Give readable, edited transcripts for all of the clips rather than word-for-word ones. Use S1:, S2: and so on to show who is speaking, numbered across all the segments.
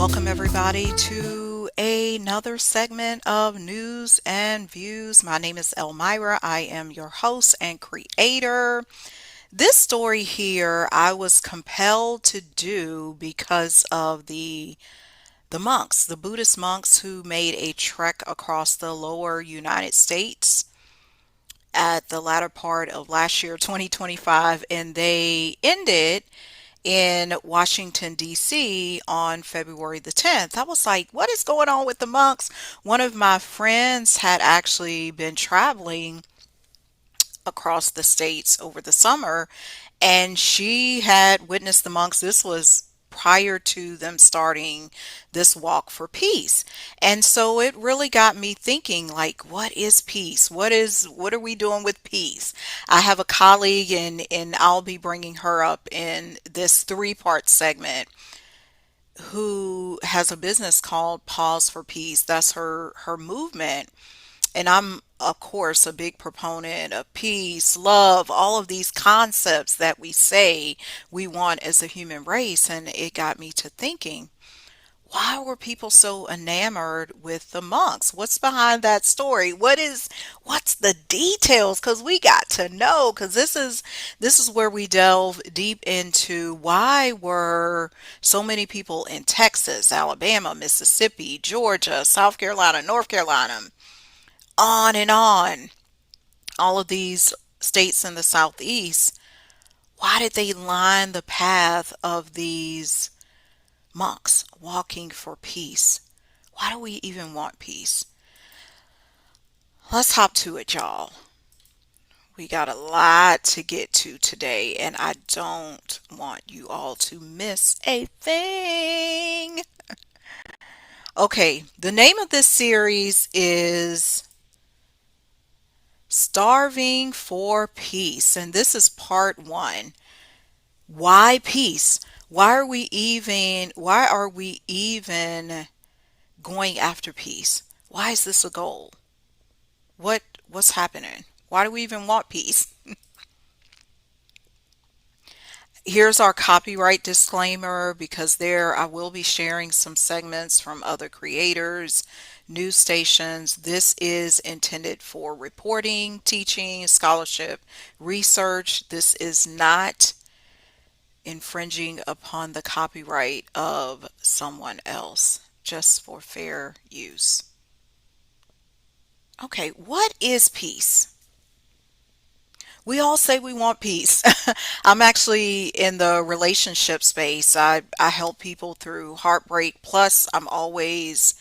S1: Welcome, everybody, to another segment of News and Views. My name is Elmira. I am your host and creator. This story here I was compelled to do because of the monks, the Buddhist monks who made a trek across the lower United States at the latter part of last year, 2025, and they ended in Washington, D.C. on February the 10th. I was like, what is going on with the monks? One of my friends had actually been traveling across the states over the summer, and she had witnessed the monks. This was prior to them starting this walk for peace. And so it really got me thinking, like, what is peace? What are we doing with peace? I have a colleague, and I'll be bringing her up in this three-part segment, who has a business called Pause for Peace. That's her movement. And I'm, of course, a big proponent of peace, love, all of these concepts that we say we want as a human race. And it got me to thinking, why were people so enamored with the monks? What's behind that story? What's the details? Because we got to know, because this is where we delve deep into why were so many people in Texas, Alabama, Mississippi, Georgia, South Carolina, North Carolina, on and on, all of these states in the southeast, why did they line the path of these monks walking for peace? Why do we even want peace? Let's hop to it, y'all. We got a lot to get to today, and I don't want you all to miss a thing. Okay, the name of this series is Starving for Peace, and this is part one. Why peace? Why are we even going after peace? Why is this a goal? What's happening? Why do we even want peace? Here's our copyright disclaimer, because there I will be sharing some segments from other creators, news stations. This is intended for reporting, teaching, scholarship, research. This is not infringing upon the copyright of someone else, just for fair use. Okay, what is peace? We all say we want peace. I'm actually in the relationship space. I help people through heartbreak. Plus, I'm always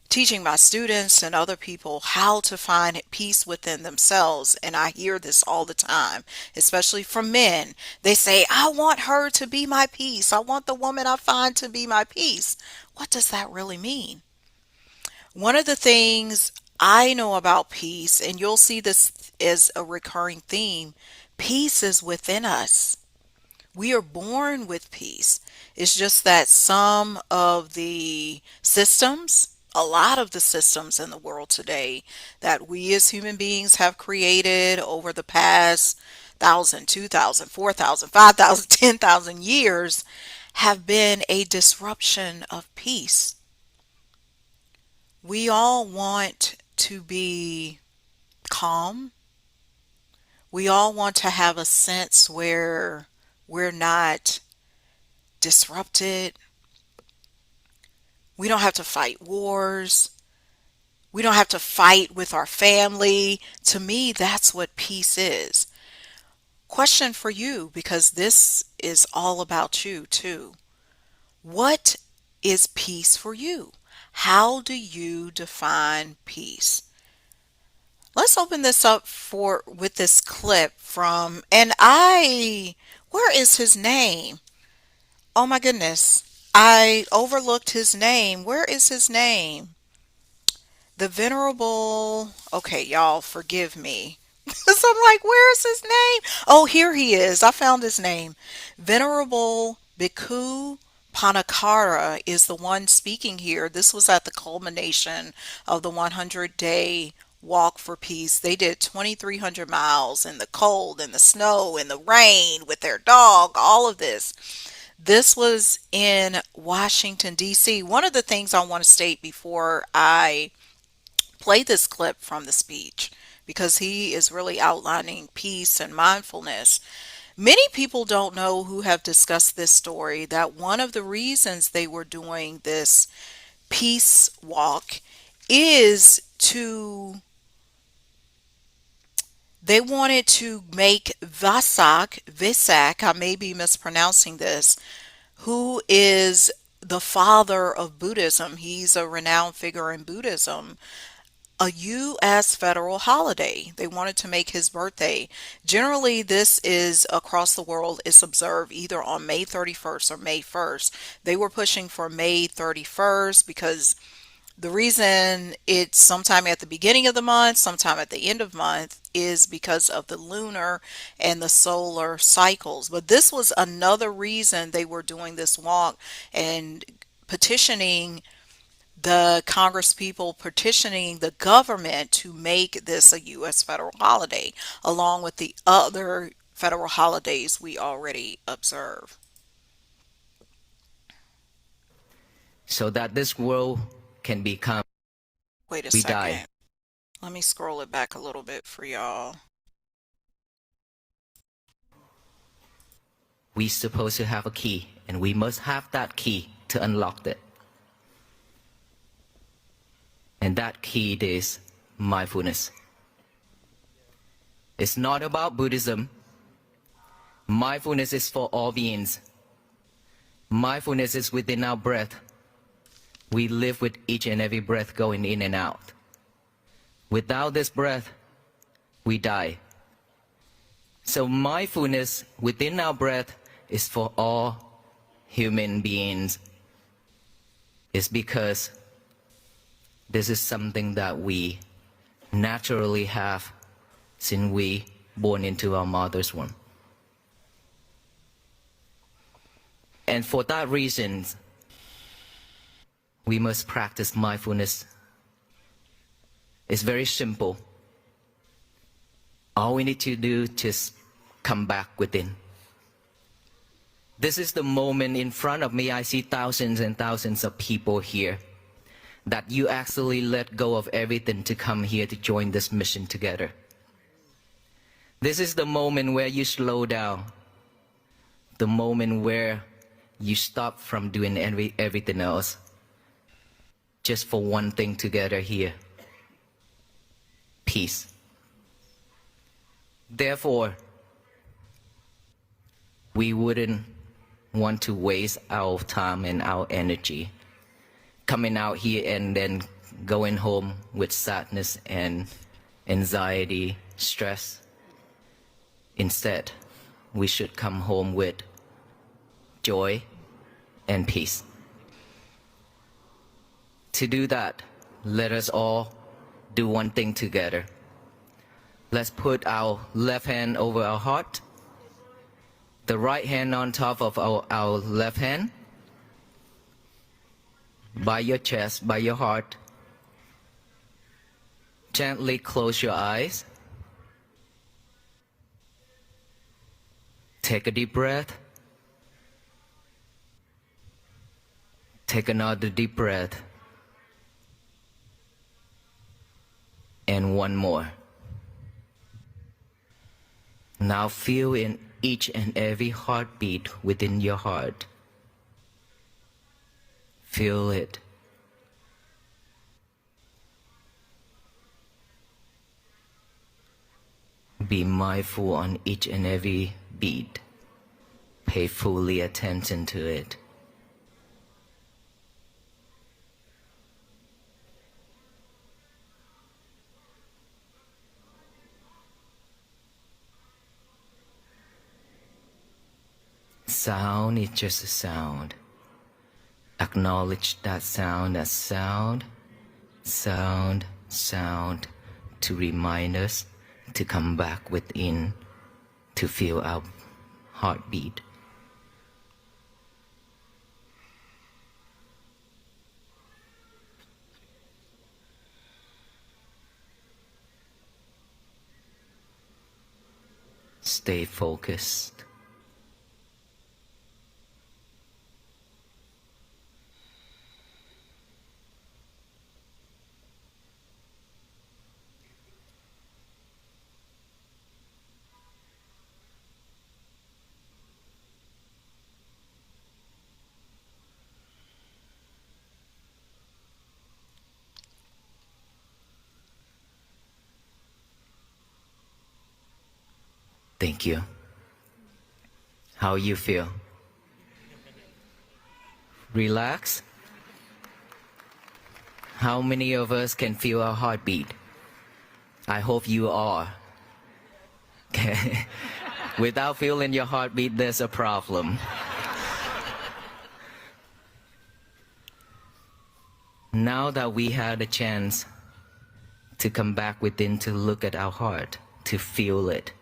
S1: teaching my students and other people how to find peace within themselves. And I hear this all the time, especially from men. They say, I want her to be my peace. I want the woman I find to be my peace. What does that really mean? One of the things I know about peace, and you'll see this as a recurring theme, peace is within us. We are born with peace. It's just that some of the systems, a lot of the systems in the world today that we as human beings have created over the past 1,000, 2,000, 4,000, 5,000, 10,000 years have been a disruption of peace. We all want to be calm. We all want to have a sense where we're not disrupted. We don't have to fight wars. We don't have to fight with our family. To me, that's what peace is. Question for you, because this is all about you too. What is peace for you? How do you define peace? Let's open this up for with this clip from, and where is his name? Oh my goodness. I overlooked his name. Where is his name? The Venerable, okay, y'all, forgive me. So I'm like, where is his name? Oh, here he is. I found his name. Venerable Bhikkhu Panakara is the one speaking here. This was at the culmination of the 100-day walk for peace. They did 2,300 miles in the cold, in the snow, in the rain, with their dog, all of this. This was in Washington, D.C. One of the things I want to state before I play this clip from the speech, because he is really outlining peace and mindfulness. Many people don't know, who have discussed this story, that one of the reasons they were doing this peace walk is they wanted to make Vasak, I may be mispronouncing this, who is the father of Buddhism, he's a renowned figure in Buddhism, a U.S. federal holiday. They wanted to make his birthday. Generally, this is across the world, it's observed either on May 31st or May 1st. They were pushing for May 31st because the reason it's sometime at the beginning of the month, sometime at the end of the month, is because of the lunar and the solar cycles. But this was another reason they were doing this walk and petitioning the Congress people, petitioning the government to make this a U.S. federal holiday, along with the other federal holidays we already observe.
S2: So that this world can become,
S1: Wait a
S2: we die.
S1: second. Let me scroll it back a little bit for y'all.
S2: We supposed to have a key, and we must have that key to unlock it. And that key is mindfulness. It's not about Buddhism. Mindfulness is for all beings. Mindfulness is within our breath. We live with each and every breath going in and out. Without this breath, we die. So mindfulness within our breath is for all human beings. It's because this is something that we naturally have since we born into our mother's womb. And for that reason, we must practice mindfulness. It's very simple. All we need to do is just come back within. This is the moment in front of me. I see thousands and thousands of people here, that you actually let go of everything to come here to join this mission together. This is the moment where you slow down, the moment where you stop from doing everything else, just for one thing together here: peace. Therefore, we wouldn't want to waste our time and our energy coming out here and then going home with sadness and anxiety, stress. Instead, we should come home with joy and peace. To do that, let us all do one thing together. Let's put our left hand over our heart, the right hand on top of our left hand, by your chest, by your heart. Gently close your eyes. Take a deep breath. Take another deep breath. And one more. Now feel in each and every heartbeat within your heart. Feel it. Be mindful on each and every beat. Pay fully attention to it. Sound is just a sound. Acknowledge that sound as sound, sound, sound, to remind us to come back within, to feel our heartbeat. Stay focused. Thank you. How you feel? Relax? How many of us can feel our heartbeat? I hope you are. Without feeling your heartbeat, there's a problem. Now that we had a chance to come back within to look at our heart, to feel it,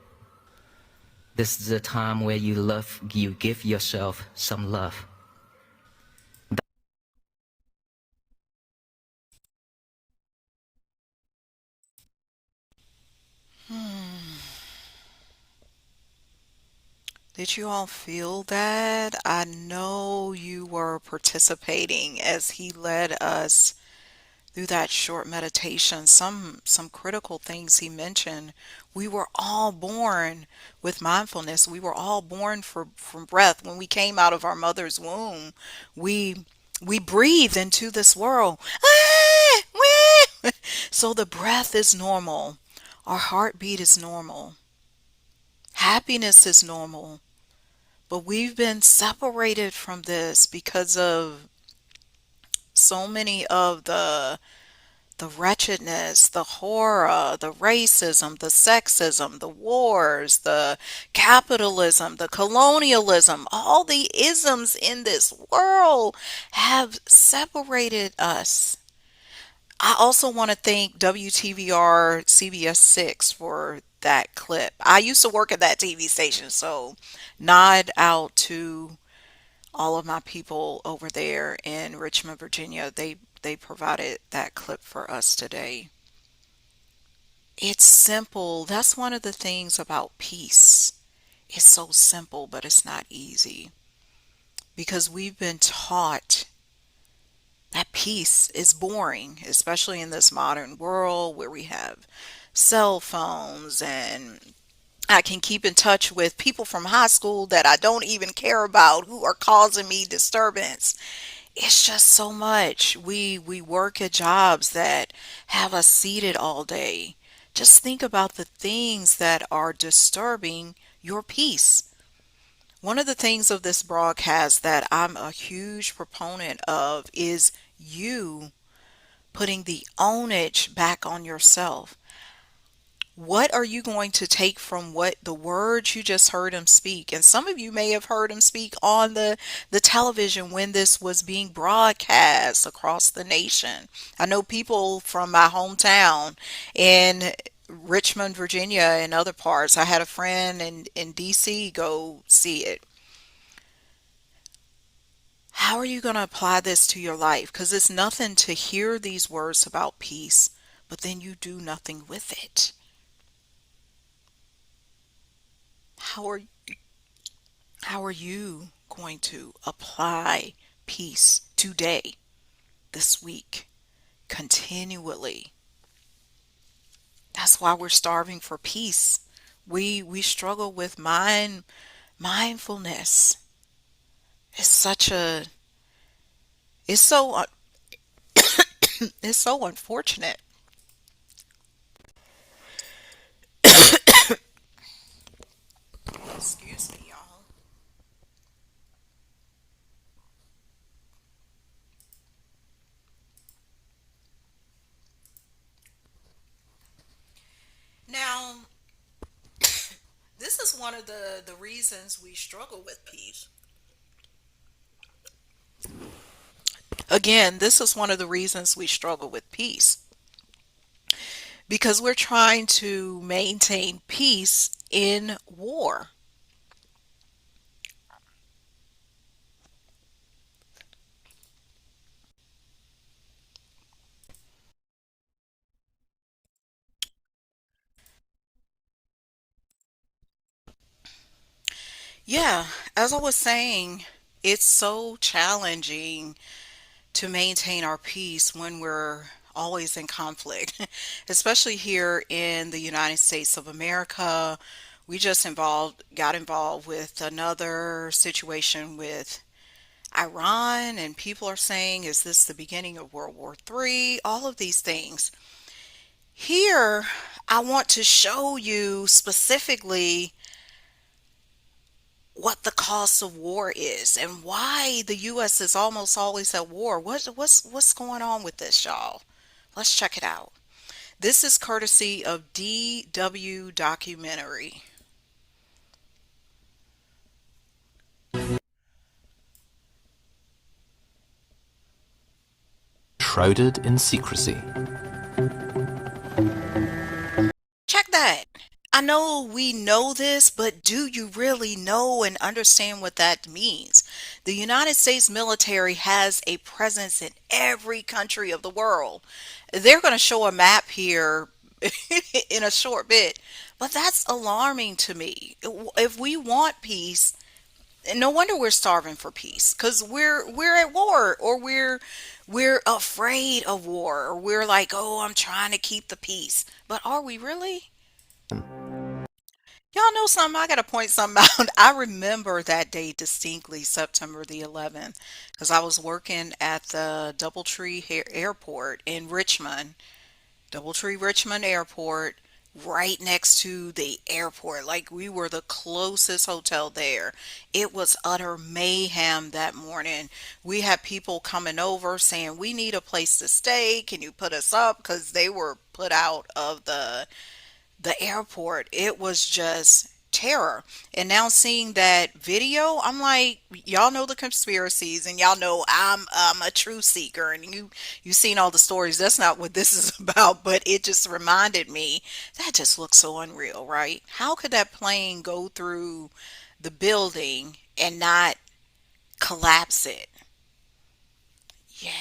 S2: this is a time where you give yourself some love.
S1: Did you all feel that? I know you were participating as he led us through that short meditation. Some critical things he mentioned. We were all born with mindfulness. We were all born from breath. When we came out of our mother's womb, we we breathe into this world. Ah, wah. So the breath is normal. Our heartbeat is normal. Happiness is normal. But we've been separated from this because of so many of the wretchedness, the horror, the racism, the sexism, the wars, the capitalism, the colonialism, all the isms in this world have separated us. I also want to thank WTVR CBS 6 for that clip. I used to work at that TV station, so nod out to all of my people over there in Richmond, Virginia. They provided that clip for us today. It's simple. That's one of the things about peace. It's so simple, but it's not easy because we've been taught that peace is boring, especially in this modern world where we have cell phones and I can keep in touch with people from high school that I don't even care about who are causing me disturbance. It's just so much. We work at jobs that have us seated all day. Just think about the things that are disturbing your peace. One of the things of this broadcast that I'm a huge proponent of is you putting the onage back on yourself. What are you going to take from what the words you just heard him speak? And some of you may have heard him speak on the television when this was being broadcast across the nation. I know people from my hometown in Richmond, Virginia, and other parts. I had a friend in DC go see it. How are you going to apply this to your life? Because it's nothing to hear these words about peace, but then you do nothing with it. How are How are you going to apply peace today, this week, continually? That's why we're starving for peace. We struggle with mindfulness. It's such a it's so it's so unfortunate. Excuse me, y'all. Now, this is one of the reasons we struggle with peace. Again, this is one of the reasons we struggle with peace because we're trying to maintain peace in war. Yeah, as I was saying, it's so challenging to maintain our peace when we're always in conflict, especially here in the United States of America. We just got involved with another situation with Iran, and people are saying, is this the beginning of World War III? All of these things. Here, I want to show you specifically what the cost of war is and why the US is almost always at war. What's going on with this, y'all? Let's check it out. This is courtesy of DW Documentary.
S3: Shrouded in secrecy.
S1: Check that. I know we know this, but do you really know and understand what that means? The United States military has a presence in every country of the world. They're going to show a map here in a short bit, but that's alarming to me. If we want peace, no wonder we're starving for peace because we're at war, or we're afraid of war, or we're like, oh, I'm trying to keep the peace. But are we really? Y'all know something? I gotta point something out. I remember that day distinctly, September the 11th, because I was working at the Airport in Richmond, Doubletree Richmond Airport, right next to the airport. Like we were the closest hotel there. It was utter mayhem that morning. We had people coming over saying, we need a place to stay. Can you put us up? Because they were put out of the airport. It was just terror. And now seeing that video, I'm like, y'all know the conspiracies, and y'all know I'm a truth seeker, and you seen all the stories. That's not what this is about, but it just reminded me that just looks so unreal, right? How could that plane go through the building and not collapse it? Yeah.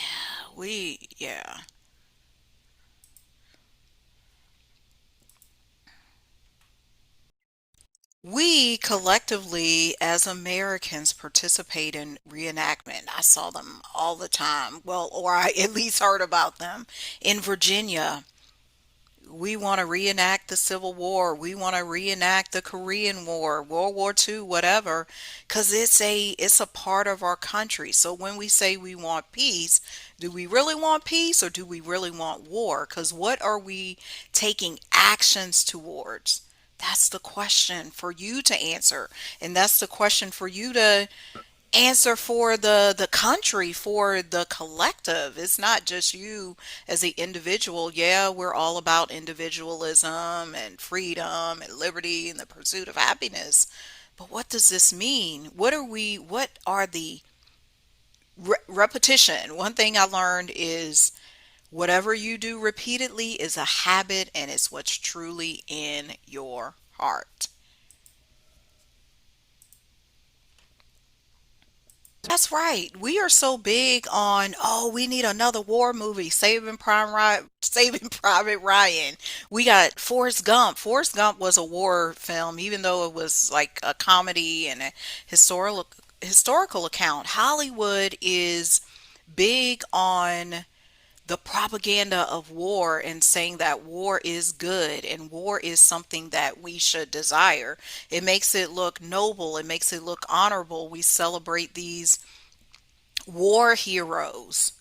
S1: We collectively, as Americans, participate in reenactment. I saw them all the time. Well, or I at least heard about them. In Virginia, we want to reenact the Civil War. We want to reenact the Korean War, World War II, whatever, because it's a part of our country. So when we say we want peace, do we really want peace or do we really want war? Because what are we taking actions towards? That's the question for you to answer. And that's the question for you to answer for the country, for the collective. It's not just you as an individual. Yeah, we're all about individualism and freedom and liberty and the pursuit of happiness. But what does this mean? What are the repetition? One thing I learned is whatever you do repeatedly is a habit, and it's what's truly in your heart. That's right. We are so big on, oh, we need another war movie, Saving Private Ryan. We got Forrest Gump. Forrest Gump was a war film, even though it was like a comedy and a historical account. Hollywood is big on the propaganda of war and saying that war is good and war is something that we should desire. It makes it look noble, it makes it look honorable. We celebrate these war heroes.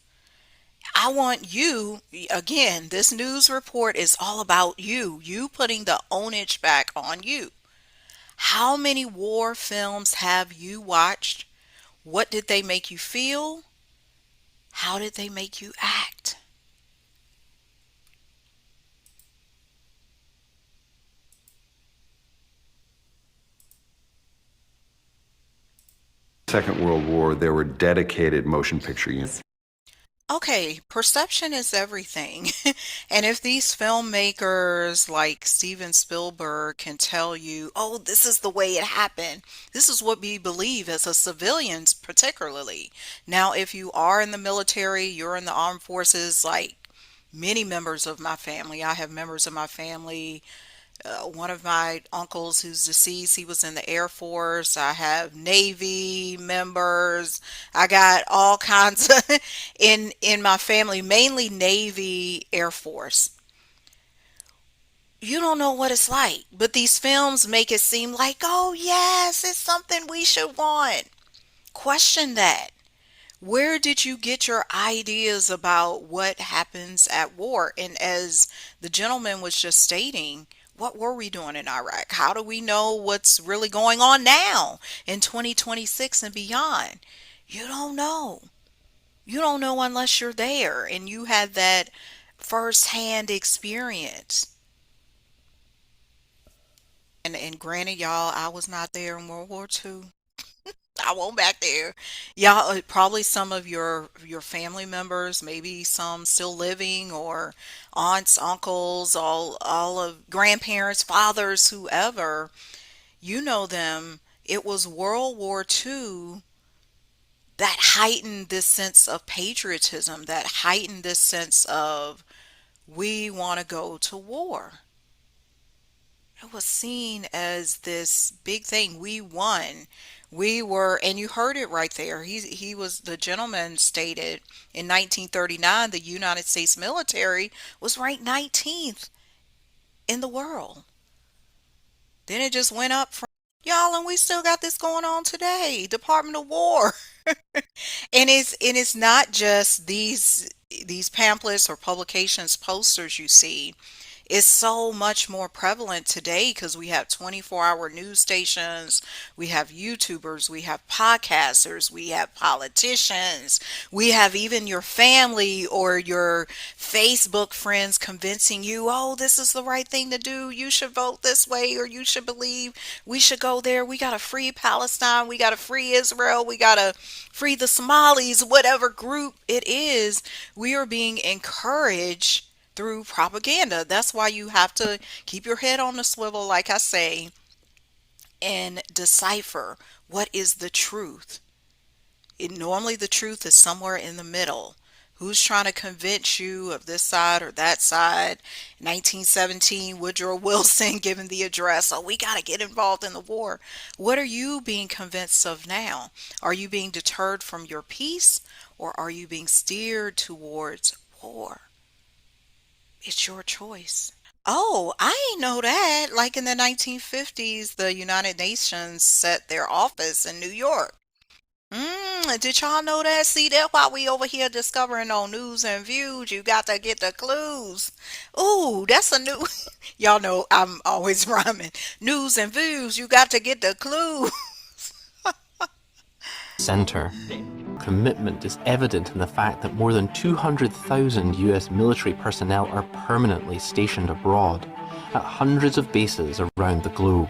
S1: I want you, again, this news report is all about you putting the onus back on you. How many war films have you watched? What did they make you feel? How did they make you act?
S4: Second World War, there were dedicated motion picture units.
S1: Okay, perception is everything. And if these filmmakers like Steven Spielberg can tell you, oh, this is the way it happened, this is what we believe as a civilians, particularly. Now, if you are in the military, you're in the armed forces, like many members of my family, I have members of my family, one of my uncles who's deceased, he was in the Air Force. I have Navy members. I got all kinds of in my family, mainly Navy, Air Force. You don't know what it's like, but these films make it seem like, oh yes, it's something we should want. Question that. Where did you get your ideas about what happens at war? And as the gentleman was just stating, What were we doing in Iraq? How do we know what's really going on now in 2026 and beyond? You don't know. You don't know unless you're there and you had that firsthand experience. And granted, y'all, I was not there in World War II. I won't back there. Y'all, probably some of your family members, maybe some still living, or aunts, uncles, all of grandparents, fathers, whoever, you know them. It was World War II that heightened this sense of patriotism, that heightened this sense of we want to go to war. It was seen as this big thing. We won. We were, and you heard it right there. The gentleman stated in 1939 the United States military was ranked 19th in the world. Then it just went up from y'all, and we still got this going on today. Department of War. And it's not just these pamphlets or publications, posters you see. It's so much more prevalent today because we have 24-hour news stations, we have YouTubers, we have podcasters, we have politicians, we have even your family or your Facebook friends convincing you, oh, this is the right thing to do. You should vote this way, or you should believe we should go there. We got to free Palestine. We got to free Israel. We got to free the Somalis, whatever group it is. We are being encouraged through propaganda. That's why you have to keep your head on the swivel, like I say, and decipher what is the truth. Normally, the truth is somewhere in the middle. Who's trying to convince you of this side or that side? 1917, Woodrow Wilson giving the address. Oh, we got to get involved in the war. What are you being convinced of now? Are you being deterred from your peace, or are you being steered towards war? It's your choice. Oh, I ain't know that. Like in the 1950s, the United Nations set their office in New York. Did y'all know that? See, that's why we over here discovering on news and views. You got to get the clues. Ooh, that's a new. Y'all know I'm always rhyming. News and views. You got to get the clue.
S3: Center. Commitment is evident in the fact that more than 200,000 US military personnel are permanently stationed abroad at hundreds of bases around the globe.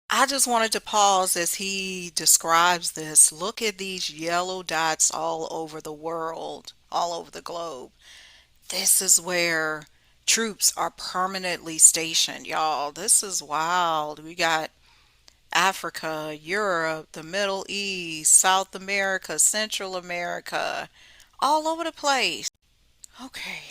S1: I just wanted to pause as he describes this. Look at these yellow dots all over the world, all over the globe. This is where troops are permanently stationed, y'all. This is wild. We got Africa, Europe, the Middle East, South America, Central America, all over the place. Okay.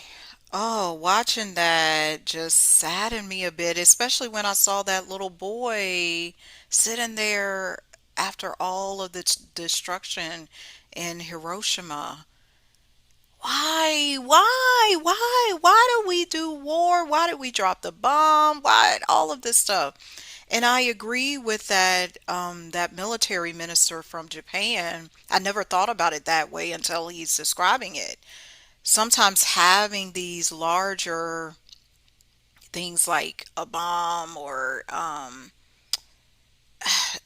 S1: Oh, watching that just saddened me a bit, especially when I saw that little boy sitting there after all of the destruction in Hiroshima. Why do we do war? Why did we drop the bomb? Why all of this stuff? And I agree with that military minister from Japan. I never thought about it that way until he's describing it. Sometimes having these larger things like a bomb or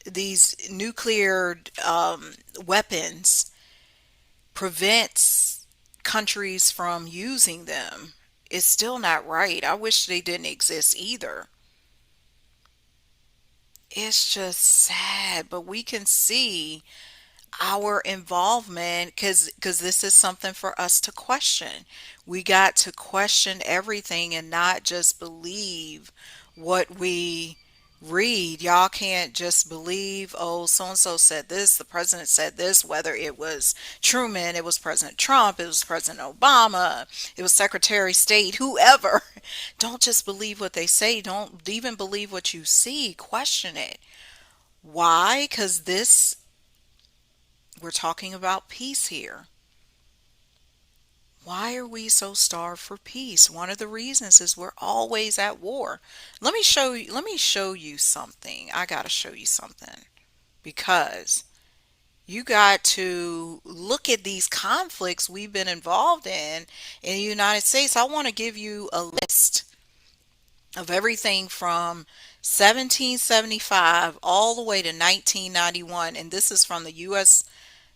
S1: these nuclear weapons prevents countries from using them. It's still not right. I wish they didn't exist either. It's just sad, but we can see our involvement because this is something for us to question. We got to question everything and not just believe what we read. Y'all can't just believe, oh, so and so said this, the president said this, whether it was Truman, it was President Trump, it was President Obama, it was Secretary of State, whoever. Don't just believe what they say. Don't even believe what you see. Question it. Why? Because this we're talking about peace here. Why are we so starved for peace? One of the reasons is we're always at war. Let me show you something. I got to show you something because you got to look at these conflicts we've been involved in the United States. I want to give you a list of everything from 1775 all the way to 1991, and this is from the U.S.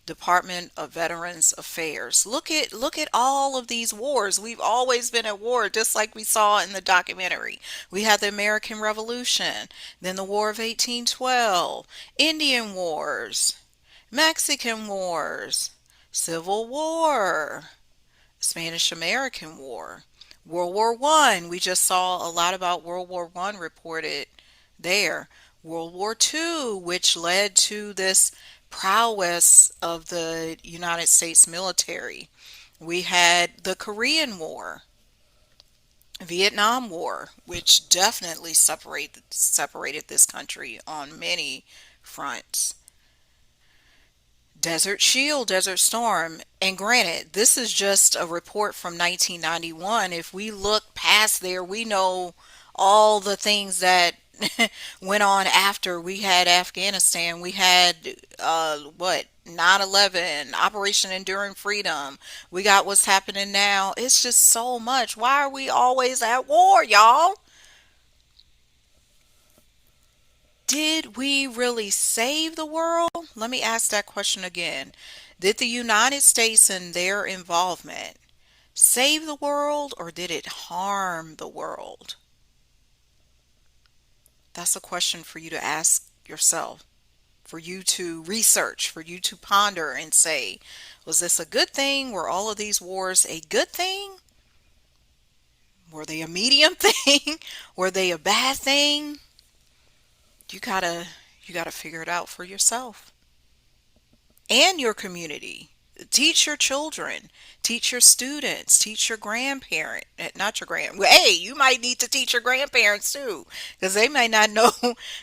S1: Department of Veterans Affairs. Look at all of these wars. We've always been at war, just like we saw in the documentary. We had the American Revolution, then the War of 1812, Indian Wars, Mexican Wars, Civil War, Spanish American War, World War One. We just saw a lot about World War One reported there. World War Two, which led to this prowess of the United States military. We had the Korean War, Vietnam War, which definitely separated this country on many fronts. Desert Shield, Desert Storm. And granted, this is just a report from 1991. If we look past there, we know all the things that went on after. We had Afghanistan, we had what, 9/11, Operation Enduring Freedom. We got what's happening now. It's just so much. Why are we always at war, y'all? Did we really save the world? Let me ask that question again. Did the United States and their involvement save the world, or did it harm the world? That's a question for you to ask yourself, for you to research, for you to ponder and say, was this a good thing? Were all of these wars a good thing? Were they a medium thing? Were they a bad thing? You gotta you gotta figure it out for yourself and your community. Teach your children, teach your students, teach your grandparent, not your grand. Well, hey, you might need to teach your grandparents too, because they may not know.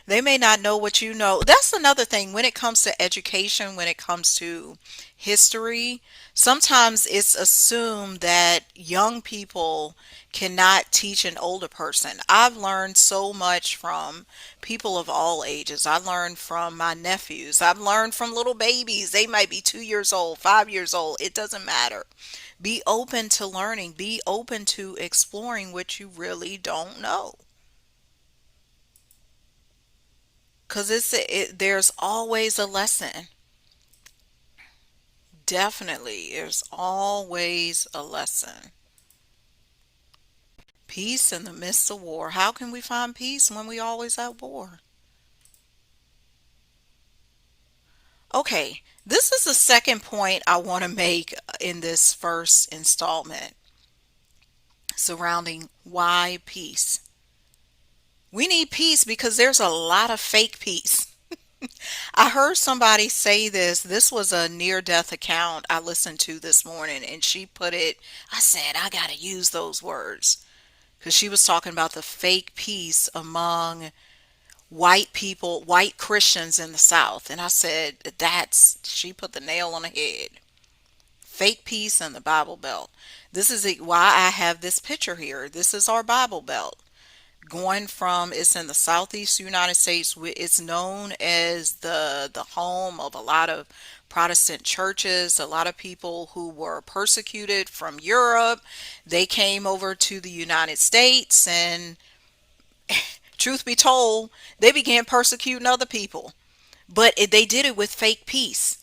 S1: They may not know what you know. That's another thing when it comes to education, when it comes to history. Sometimes it's assumed that young people cannot teach an older person. I've learned so much from people of all ages. I learned from my nephews. I've learned from little babies. They might be 2 years old, 5 years old. It doesn't matter. Be open to learning. Be open to exploring what you really don't know. Because there's always a lesson. Definitely, there's always a lesson. Peace in the midst of war. How can we find peace when we always at war? Okay, this is the second point I want to make in this first installment surrounding why peace. We need peace because there's a lot of fake peace. I heard somebody say this. This was a near death account I listened to this morning, and she put it, I said, I got to use those words because she was talking about the fake peace among white people, white Christians in the South. And I said, she put the nail on the head. Fake peace in the Bible Belt. This is why I have this picture here. This is our Bible Belt. Going from, it's in the southeast United States. It's known as the home of a lot of Protestant churches, a lot of people who were persecuted from Europe. They came over to the United States, and truth be told, they began persecuting other people. But they did it with fake peace.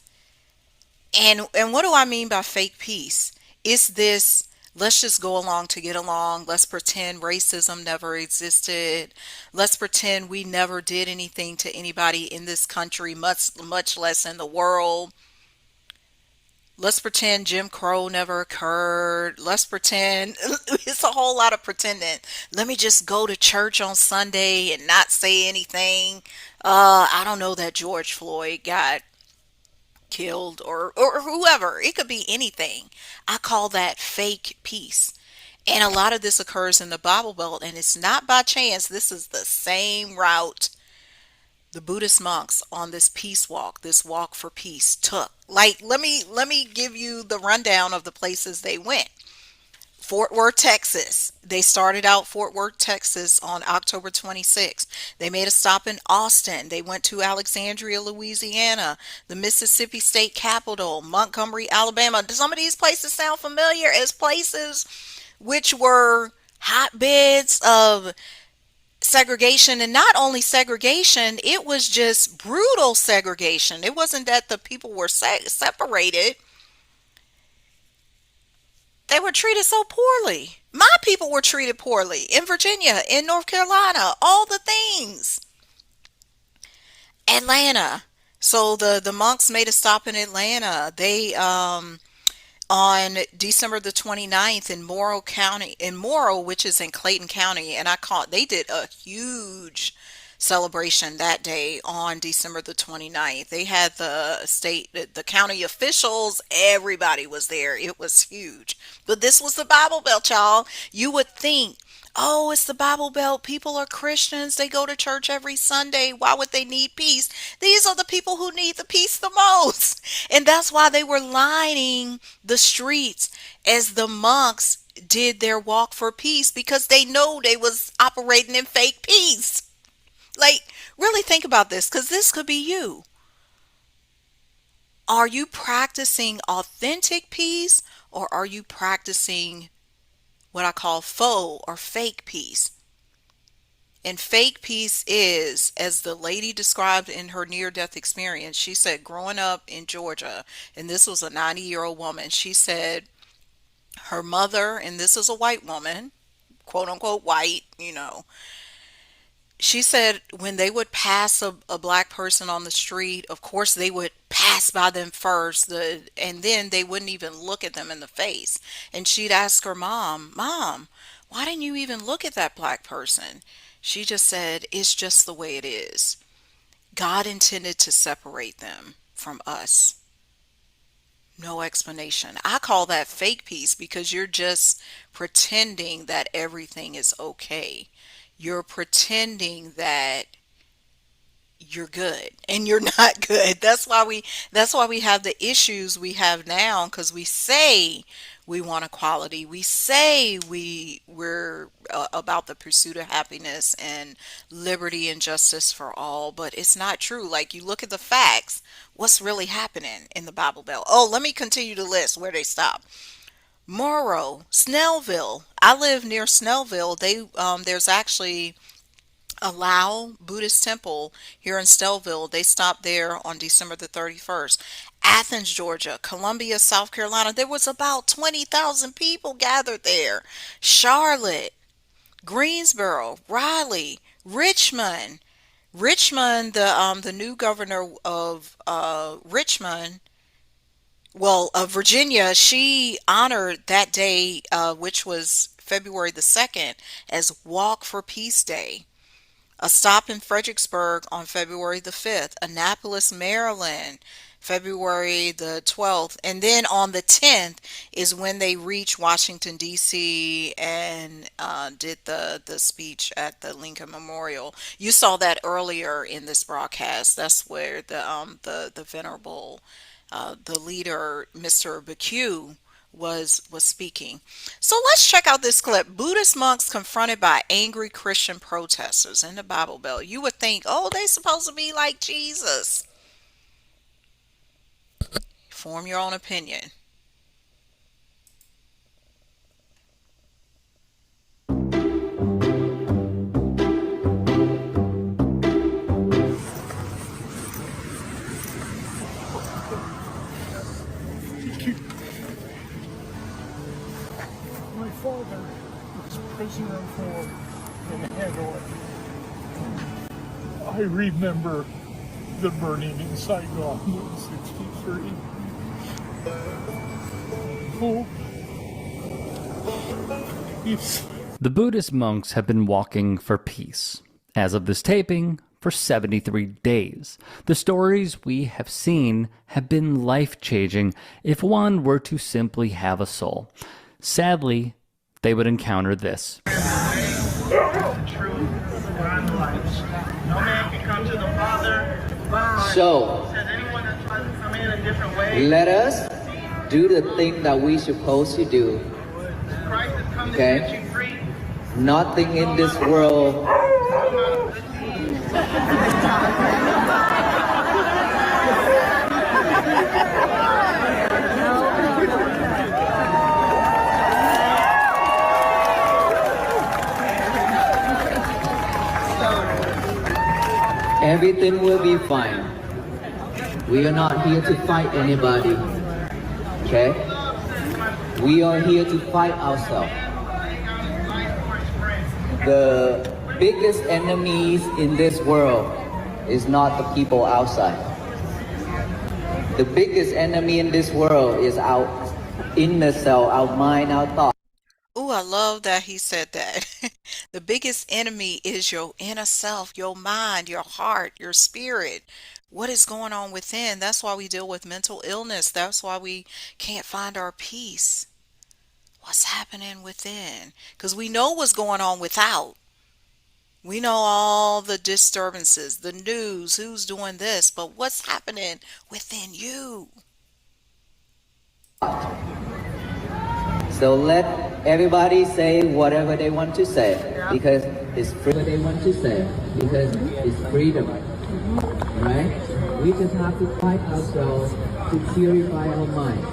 S1: And what do I mean by fake peace? It's this, let's just go along to get along. Let's pretend racism never existed. Let's pretend we never did anything to anybody in this country, much less in the world. Let's pretend Jim Crow never occurred. Let's pretend it's a whole lot of pretending. Let me just go to church on Sunday and not say anything. I don't know that George Floyd got killed, or whoever. It could be anything. I call that fake peace. And a lot of this occurs in the Bible Belt, and it's not by chance. This is the same route the Buddhist monks on this peace walk, this walk for peace, took. Like, let me give you the rundown of the places they went. Fort Worth, Texas. They started out Fort Worth, Texas on October 26th. They made a stop in Austin. They went to Alexandria, Louisiana, the Mississippi State Capitol, Montgomery, Alabama. Some of these places sound familiar as places which were hotbeds of segregation, and not only segregation, it was just brutal segregation. It wasn't that the people were separated. They were treated so poorly. My people were treated poorly in Virginia, in North Carolina, all the things. Atlanta. So the monks made a stop in Atlanta. They on December the 29th in Morrow County, in Morrow, which is in Clayton County, and they did a huge celebration that day on December the 29th. They had the county officials, everybody was there. It was huge. But this was the Bible Belt, y'all. You would think, oh, it's the Bible Belt. People are Christians. They go to church every Sunday. Why would they need peace? These are the people who need the peace the most. And that's why they were lining the streets as the monks did their walk for peace, because they know they was operating in fake peace. Like, really think about this, because this could be you. Are you practicing authentic peace, or are you practicing what I call faux or fake peace? And fake peace is, as the lady described in her near-death experience, she said growing up in Georgia, and this was a 90-year-old woman, she said her mother, and this is a white woman, quote unquote white, she said when they would pass a black person on the street, of course they would pass by them first, and then they wouldn't even look at them in the face. And she'd ask her mom, why didn't you even look at that black person? She just said, it's just the way it is. God intended to separate them from us. No explanation. I call that fake peace, because you're just pretending that everything is okay. You're pretending that you're good, and you're not good. That's why we have the issues we have now, because we say we want equality. We say we're about the pursuit of happiness and liberty and justice for all, but it's not true. Like, you look at the facts, what's really happening in the Bible Belt? Oh, let me continue the list where they stop. Morrow, Snellville. I live near Snellville. There's actually a Lao Buddhist temple here in Snellville. They stopped there on December the 31st. Athens, Georgia, Columbia, South Carolina. There was about 20,000 people gathered there. Charlotte, Greensboro, Raleigh, Richmond. The new governor of Richmond, of Virginia, she honored that day, which was February the 2nd, as Walk for Peace Day. A stop in Fredericksburg on February the 5th. Annapolis, Maryland, February the 12th. And then on the 10th is when they reached Washington, D.C. and did the speech at the Lincoln Memorial. You saw that earlier in this broadcast. That's where the venerable the leader, Mr. Baku, was speaking. So let's check out this clip. Buddhist monks confronted by angry Christian protesters in the Bible Belt. You would think, oh, they supposed to be like Jesus. Form your own opinion.
S5: My father was prisoner of war in Hanoi. I remember the burning in Saigon in '63. Oh,
S6: The Buddhist monks have been walking for peace, as of this taping, for 73 days. The stories we have seen have been life-changing if one were to simply have a soul. Sadly, they would encounter this.
S7: No man can come to the Father.
S8: So, let us do the thing that we're supposed to do. Okay? Nothing in this world Everything will be fine. We are not here to fight anybody. Okay? We are here to fight ourselves. The biggest enemies in this world is not the people outside. The biggest enemy in this world is our inner self, our mind, our thoughts.
S1: Ooh, I love that he said that. The biggest enemy is your inner self, your mind, your heart, your spirit. What is going on within? That's why we deal with mental illness. That's why we can't find our peace. What's happening within? Because we know what's going on without. We know all the disturbances, the news, who's doing this, but what's happening within you?
S8: So let everybody say whatever they want to say, because it's freedom. They want to say, because it's freedom, right? We just have to fight ourselves to purify our mind.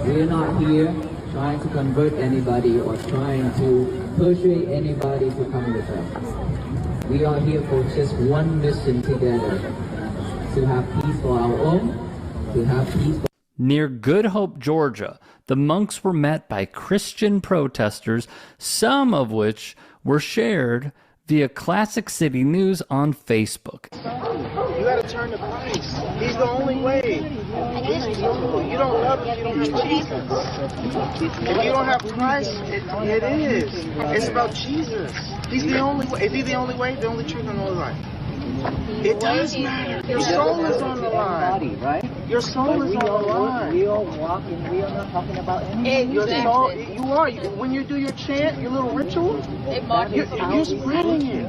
S8: We are not here trying to convert anybody or trying to persuade anybody to come with us. We are here for just one mission together, to have peace for our own, to have peace for
S6: Near Good Hope, Georgia, the monks were met by Christian protesters, some of which were shared via Classic City News on Facebook.
S7: You gotta turn to Christ. He's the only way. You don't love him, you don't have Jesus. If you don't have Christ, it is. It's about Jesus. He's the only way. Is he the only way, the only truth, and the only life? It does matter. Your soul is on the line.
S8: right?
S7: Your soul is on the line.
S8: We all walk and we are not talking about anything.
S7: Your soul, you are. When you do your chant, your little ritual, you're spreading it.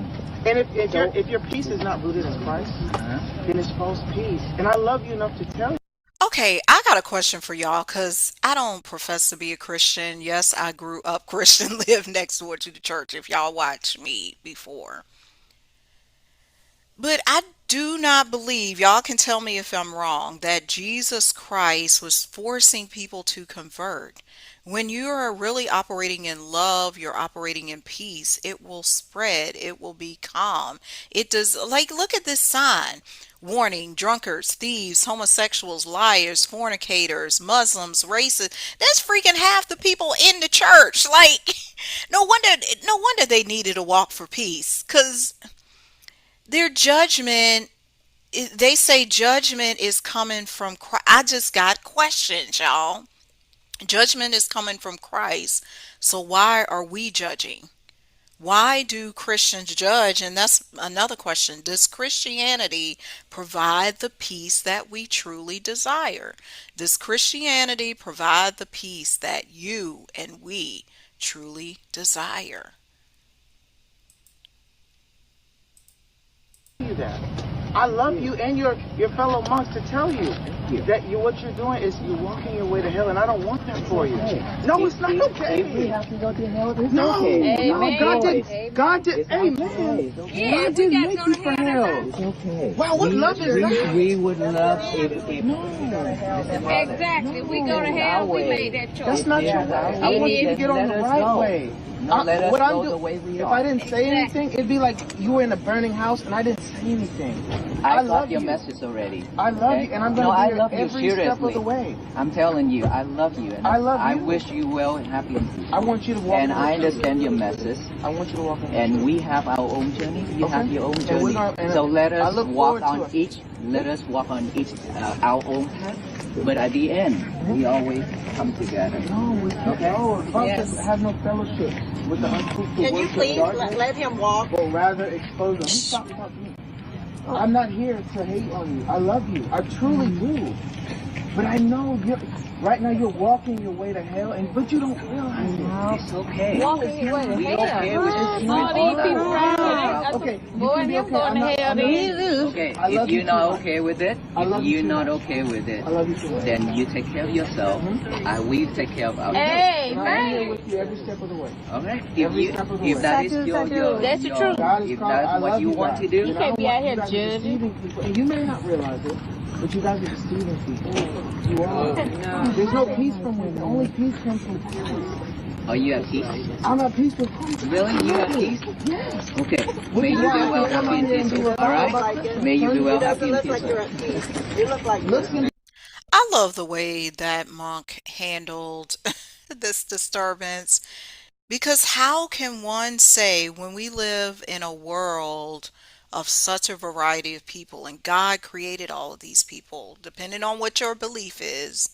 S7: And if your peace is not rooted in Christ, then it's false peace. And I love you enough to tell you.
S1: Okay, I got a question for y'all because I don't profess to be a Christian. Yes, I grew up Christian, lived next door to the church if y'all watched me before. But I do not believe, y'all can tell me if I'm wrong, that Jesus Christ was forcing people to convert. When you are really operating in love, you're operating in peace, it will spread, it will be calm. It does, like, look at this sign. Warning, drunkards, thieves, homosexuals, liars, fornicators, Muslims, racists. That's freaking half the people in the church. Like, no wonder they needed a walk for peace. Because their judgment, they say judgment is coming from Christ. I just got questions, y'all. Judgment is coming from Christ. So why are we judging? Why do Christians judge? And that's another question. Does Christianity provide the peace that we truly desire? Does Christianity provide the peace that you and we truly desire?
S7: That I love you and your fellow monks to tell you that what you're doing is you're walking your way to hell, and I don't want that for you. No, it's not okay.
S8: If we have to go to hell, it's
S7: No,
S8: okay.
S7: no, God did, amen. God didn't make you for hell.
S8: It's okay.
S7: Wow, what love is that?
S8: We would love if
S9: Exactly. We go to hell, we made that choice.
S7: That's not your way. I want you to get on the right way.
S8: Let us go the way we
S7: if
S8: are.
S7: I didn't say anything, it'd be like you were in a burning house and I didn't say anything.
S8: I
S7: love
S8: got your
S7: you.
S8: message already.
S7: I love you, and I'm going to be
S8: love
S7: here
S8: you
S7: every step of the way.
S8: I'm telling you, I love you. And
S7: I love
S8: I
S7: you.
S8: wish you well and happy and peace.
S7: I want you to walk.
S8: And
S7: in
S8: I
S7: the truth.
S8: understand your message.
S7: I want you to walk in the
S8: And
S7: truth.
S8: we have our own journey. You
S7: Okay.
S8: have your own
S7: And
S8: journey.
S7: we're gonna-
S8: So let
S7: I
S8: us
S7: look
S8: walk
S7: forward to
S8: on
S7: it.
S8: each. Let us walk on each our own path. But at the end, we always come together.
S7: No, we can't. No, Christ have no fellowship with the unfruitful
S9: Can you
S7: works of
S9: please
S7: darkness,
S9: let him walk?
S7: but rather expose them. Stop talking to me. I'm not here to hate on you. I love you. I truly do. But I know right now you're walking your way to hell, but you don't realize it.
S8: It's okay.
S9: Walking your way to
S8: We
S9: hell.
S8: okay with this.
S9: All these people right here.
S7: Okay, you
S9: Boy,
S7: can be
S9: him
S7: okay.
S9: going
S7: I'm
S9: to
S7: not-
S9: hell
S7: I'm not-
S9: too.
S8: Okay,
S7: I love
S8: if
S7: you
S8: you're not
S7: too.
S8: okay with it,
S7: I love
S8: if
S7: you
S8: you're
S7: too
S8: not
S7: much.
S8: okay with it,
S7: I love you too much.
S8: then you take care of yourself. I will take care of ours.
S9: Hey,
S7: And I'm here
S9: man.
S7: with you every step of the way.
S8: Okay?
S7: Every step of the way.
S8: If that is your
S9: That's the truth.
S7: God is
S8: if
S7: calling. I
S8: that's what
S7: love
S8: you want
S7: guys.
S8: to do,
S7: And I
S9: can't
S7: don't
S9: be
S7: want
S9: out here
S7: you guys
S9: judging.
S7: deceiving people. And you may not realize it, but you guys are deceiving people. You are. There's no peace from within. Only peace comes from Christ.
S8: Are you at peace?
S7: I'm at peace with Christ.
S8: Really? You at peace?
S7: Yes.
S8: Okay. May you be well, happy, and peaceful. All right? May you be well, happy, and peaceful.
S7: You look like this.
S1: I love the way that monk handled this disturbance because how can one say when we live in a world of such a variety of people and God created all of these people, depending on what your belief is,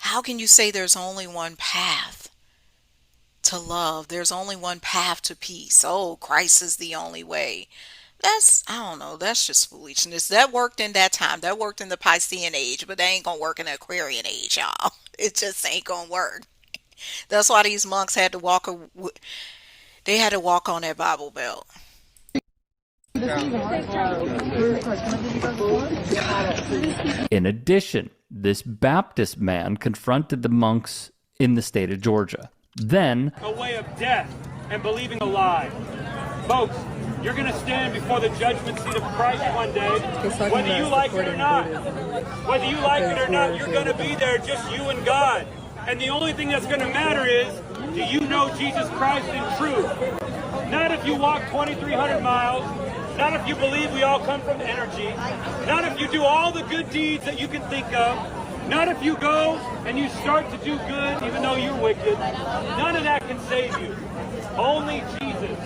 S1: how can you say there's only one path to love? There's only one path to peace. Oh, Christ is the only way. I don't know, that's just foolishness. That worked in that time. That worked in the Piscean age, but that ain't gonna work in the Aquarian age, y'all. It just ain't gonna work. That's why these monks had to they had to walk on that Bible Belt.
S6: In addition, this Baptist man confronted the monks in the state of Georgia. Then,
S5: A way of death and believing a lie. Folks, you're going to stand before the judgment seat of Christ one day, whether you like it or not. Whether you like it or not, you're going to be there, just you and God. And the only thing that's going to matter is, do you know Jesus Christ in truth? Not if you walk 2,300 miles, not if you believe we all come from energy, not if you do all the good deeds that you can think of, not if you go and you start to do good even though you're wicked. None of that can save you. Only Jesus,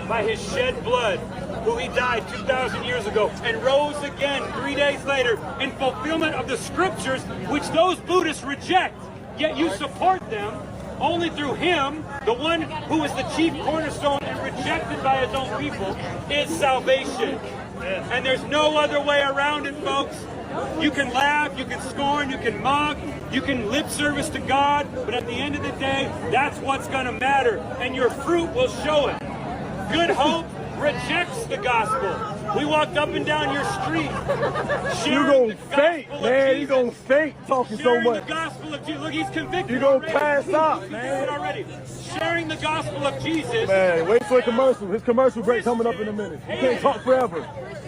S5: by his shed blood, who he died 2,000 years ago and rose again 3 days later in fulfillment of the scriptures, which those Buddhists reject, yet you support them. Only through him, the one who is the chief cornerstone and rejected by his own people, is salvation. And there's no other way around it, folks. You can laugh, you can scorn, you can mock, you can lip service to God, but at the end of the day, that's what's going to matter, and your fruit will show it. Good Hope rejects the gospel. We walked up and down your street.
S10: You gonna fake, man. You gonna fake talking so much.
S5: The gospel of Jesus. Look, he's convicted.
S10: You gonna
S5: already.
S10: pass out,
S5: He's
S10: man.
S5: already. Sharing the gospel of Jesus.
S10: Man, wait for a commercial. His commercial break coming up in a minute. You can't talk forever.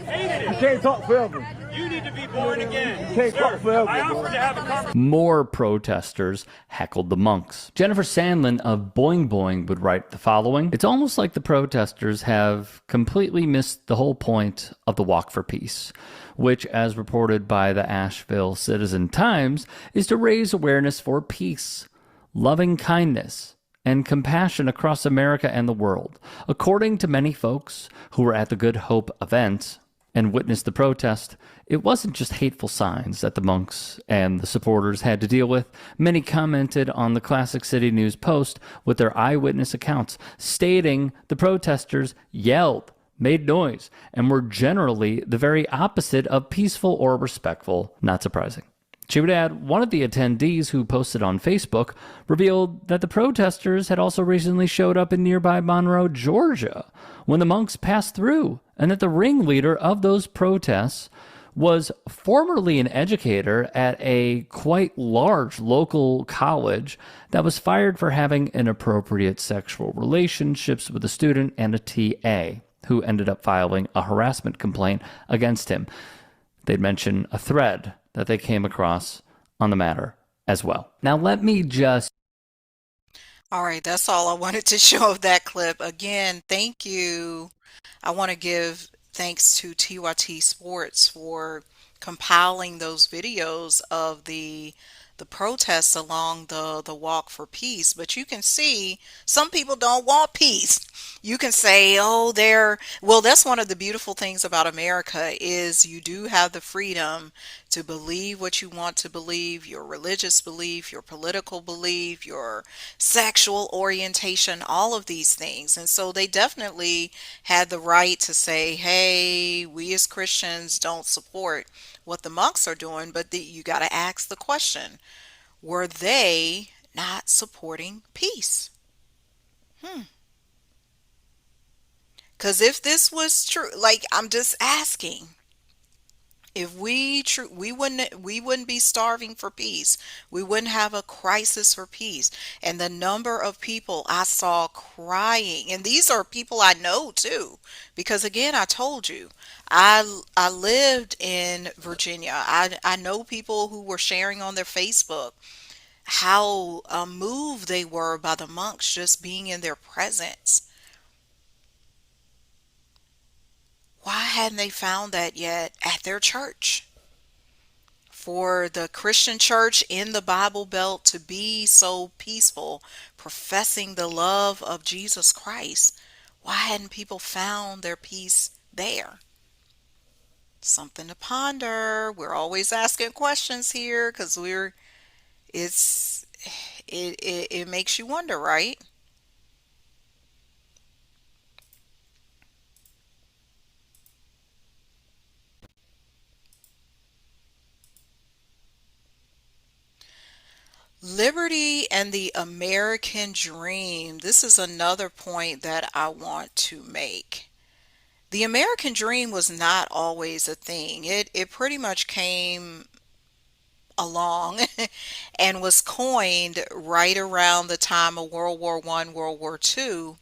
S5: Hated
S10: You
S5: it.
S10: can't talk forever.
S5: You need to be born again.
S10: You can't talk forever,
S5: I
S10: bro.
S5: offered to have a conversation.
S6: more protesters heckled the monks. Jennifer Sandlin of Boing Boing would write the following: "It's almost like the protesters have completely missed the whole point of the Walk for Peace, which, as reported by the Asheville Citizen-Times, is to raise awareness for peace, loving kindness, and compassion across America and the world. According to many folks who were at the Good Hope event and witnessed the protest, it wasn't just hateful signs that the monks and the supporters had to deal with. Many commented on the Classic City News Post with their eyewitness accounts, stating the protesters yelled, made noise, and were generally the very opposite of peaceful or respectful." Not surprising. She would add, one of the attendees who posted on Facebook revealed that the protesters had also recently showed up in nearby Monroe, Georgia, when the monks passed through, and that the ringleader of those protests was formerly an educator at a quite large local college that was fired for having inappropriate sexual relationships with a student and a TA, who ended up filing a harassment complaint against him. They'd mention a thread that they came across on the matter as well. Now, let me just...
S1: All right, that's all I wanted to show of that clip. Again, thank you. I want to give thanks to TYT Sports for compiling those videos of the protests along the walk for peace. But you can see some people don't want peace. You can say, oh, that's one of the beautiful things about America is you do have the freedom to believe what you want to believe, your religious belief, your political belief, your sexual orientation, all of these things. And so they definitely had the right to say, hey, we as Christians don't support what the monks are doing, but you got to ask the question, were they not supporting peace? Because if this was true, like I'm just asking, if we wouldn't be starving for peace. We wouldn't have a crisis for peace. And the number of people I saw crying, and these are people I know too, because again, I told you, I lived in Virginia. I know people who were sharing on their Facebook how moved they were by the monks just being in their presence. Why hadn't they found that yet at their church? For the Christian church in the Bible Belt to be so peaceful, professing the love of Jesus Christ, why hadn't people found their peace there? Something to ponder. We're always asking questions here because it's it makes you wonder, right? Liberty and the American dream. This is another point that I want to make. The American dream was not always a thing. It pretty much came along and was coined right around the time of World War One, World War Two.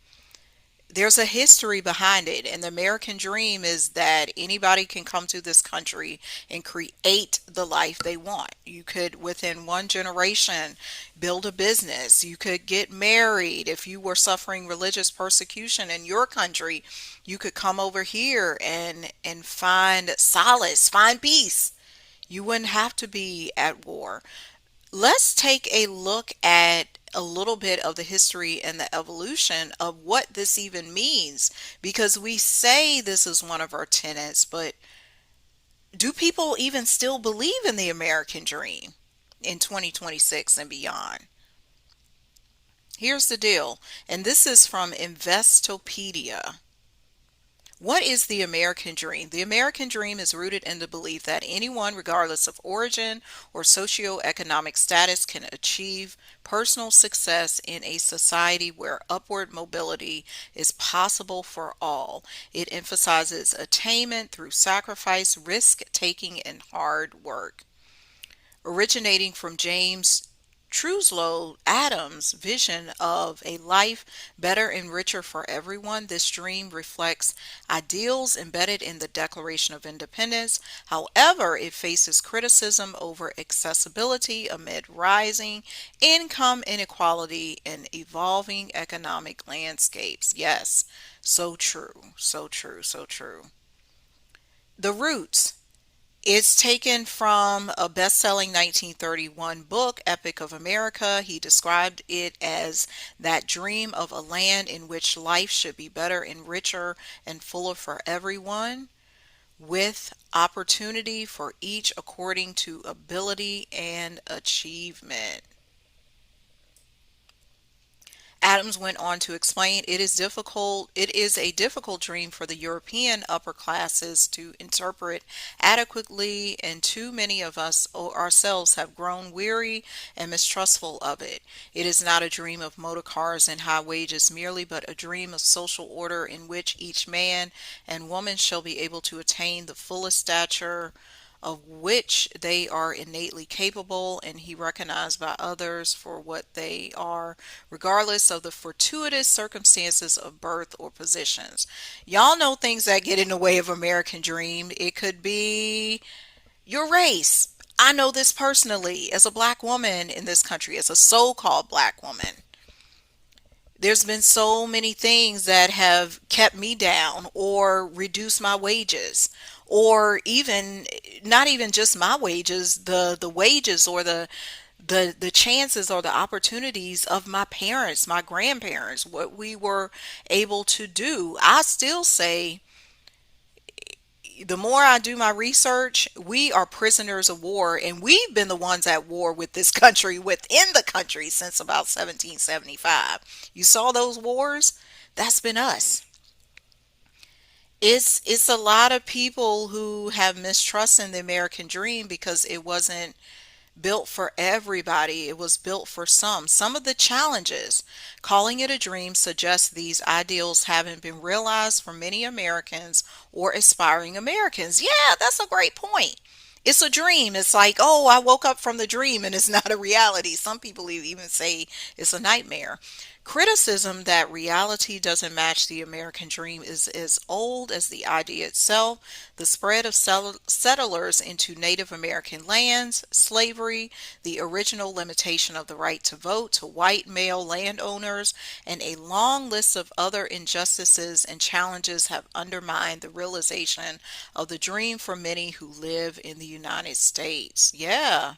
S1: There's a history behind it, and the American dream is that anybody can come to this country and create the life they want. You could, within one generation, build a business. You could get married. If you were suffering religious persecution in your country, you could come over here and find solace, find peace. You wouldn't have to be at war. Let's take a look at a little bit of the history and the evolution of what this even means, because we say this is one of our tenets, but do people even still believe in the American dream in 2026 and beyond? Here's the deal, and this is from Investopedia. What is the American dream? The American dream is rooted in the belief that anyone, regardless of origin or socioeconomic status, can achieve personal success in a society where upward mobility is possible for all. It emphasizes attainment through sacrifice, risk taking, and hard work. Originating from James Truslow Adams' vision of a life better and richer for everyone, this dream reflects ideals embedded in the Declaration of Independence. However, it faces criticism over accessibility amid rising income inequality and evolving economic landscapes. Yes, so true, so true, so true. The roots. It's taken from a best-selling 1931 book, Epic of America. He described it as that dream of a land in which life should be better and richer and fuller for everyone, with opportunity for each according to ability and achievement. Adams went on to explain it is a difficult dream for the European upper classes to interpret adequately, and too many of us ourselves have grown weary and mistrustful of it. It is not a dream of motor cars and high wages merely, but a dream of social order in which each man and woman shall be able to attain the fullest stature of which they are innately capable and he recognized by others for what they are, regardless of the fortuitous circumstances of birth or positions. Y'all know things that get in the way of American dream. It could be your race. I know this personally as a black woman in this country, as a so-called black woman. There's been so many things that have kept me down or reduced my wages, or even not even just my wages, the wages or the chances or the opportunities of my parents, my grandparents, what we were able to do. I still say, the more I do my research, we are prisoners of war, and we've been the ones at war with this country, within the country, since about 1775. You saw those wars? That's been us. It's a lot of people who have mistrust in the American dream because it wasn't built for everybody. It was built for some. Some of the challenges, calling it a dream, suggests these ideals haven't been realized for many Americans or aspiring Americans. Yeah, that's a great point. It's a dream. It's like, oh, I woke up from the dream and it's not a reality. Some people even say it's a nightmare. Criticism that reality doesn't match the American dream is as old as the idea itself. The spread of settlers into Native American lands, slavery, the original limitation of the right to vote to white male landowners, and a long list of other injustices and challenges have undermined the realization of the dream for many who live in the United States. Yeah.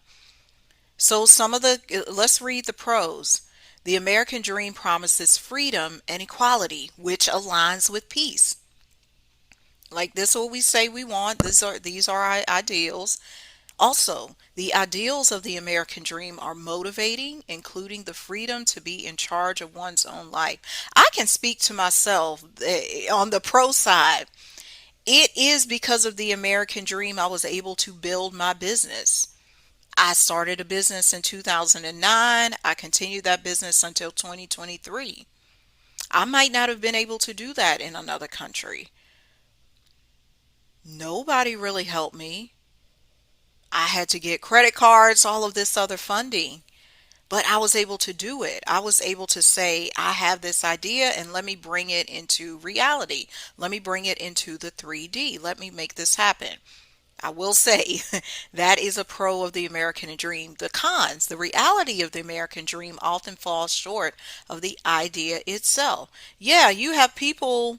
S1: So let's read the pros. The American dream promises freedom and equality, which aligns with peace. Like this, what we say we want. These are our ideals. Also, the ideals of the American dream are motivating, including the freedom to be in charge of one's own life. I can speak to myself on the pro side. It is because of the American dream I was able to build my business. I started a business in 2009. I continued that business until 2023. I might not have been able to do that in another country. Nobody really helped me. I had to get credit cards, all of this other funding, but I was able to do it. I was able to say, I have this idea and let me bring it into reality. Let me bring it into the 3D. Let me make this happen. I will say that is a pro of the American dream. The cons, the reality of the American dream often falls short of the idea itself. Yeah, you have people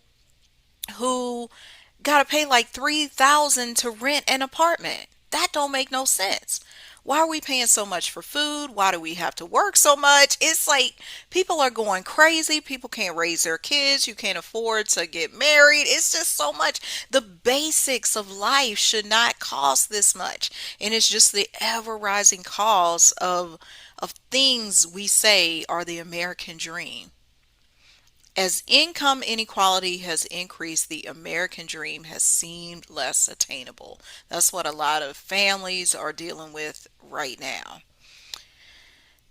S1: who got to pay like 3,000 to rent an apartment. That don't make no sense. Why are we paying so much for food? Why do we have to work so much? It's like people are going crazy. People can't raise their kids. You can't afford to get married. It's just so much. The basics of life should not cost this much. And it's just the ever rising cost of things we say are the American dream. As income inequality has increased, the American dream has seemed less attainable. That's what a lot of families are dealing with right now.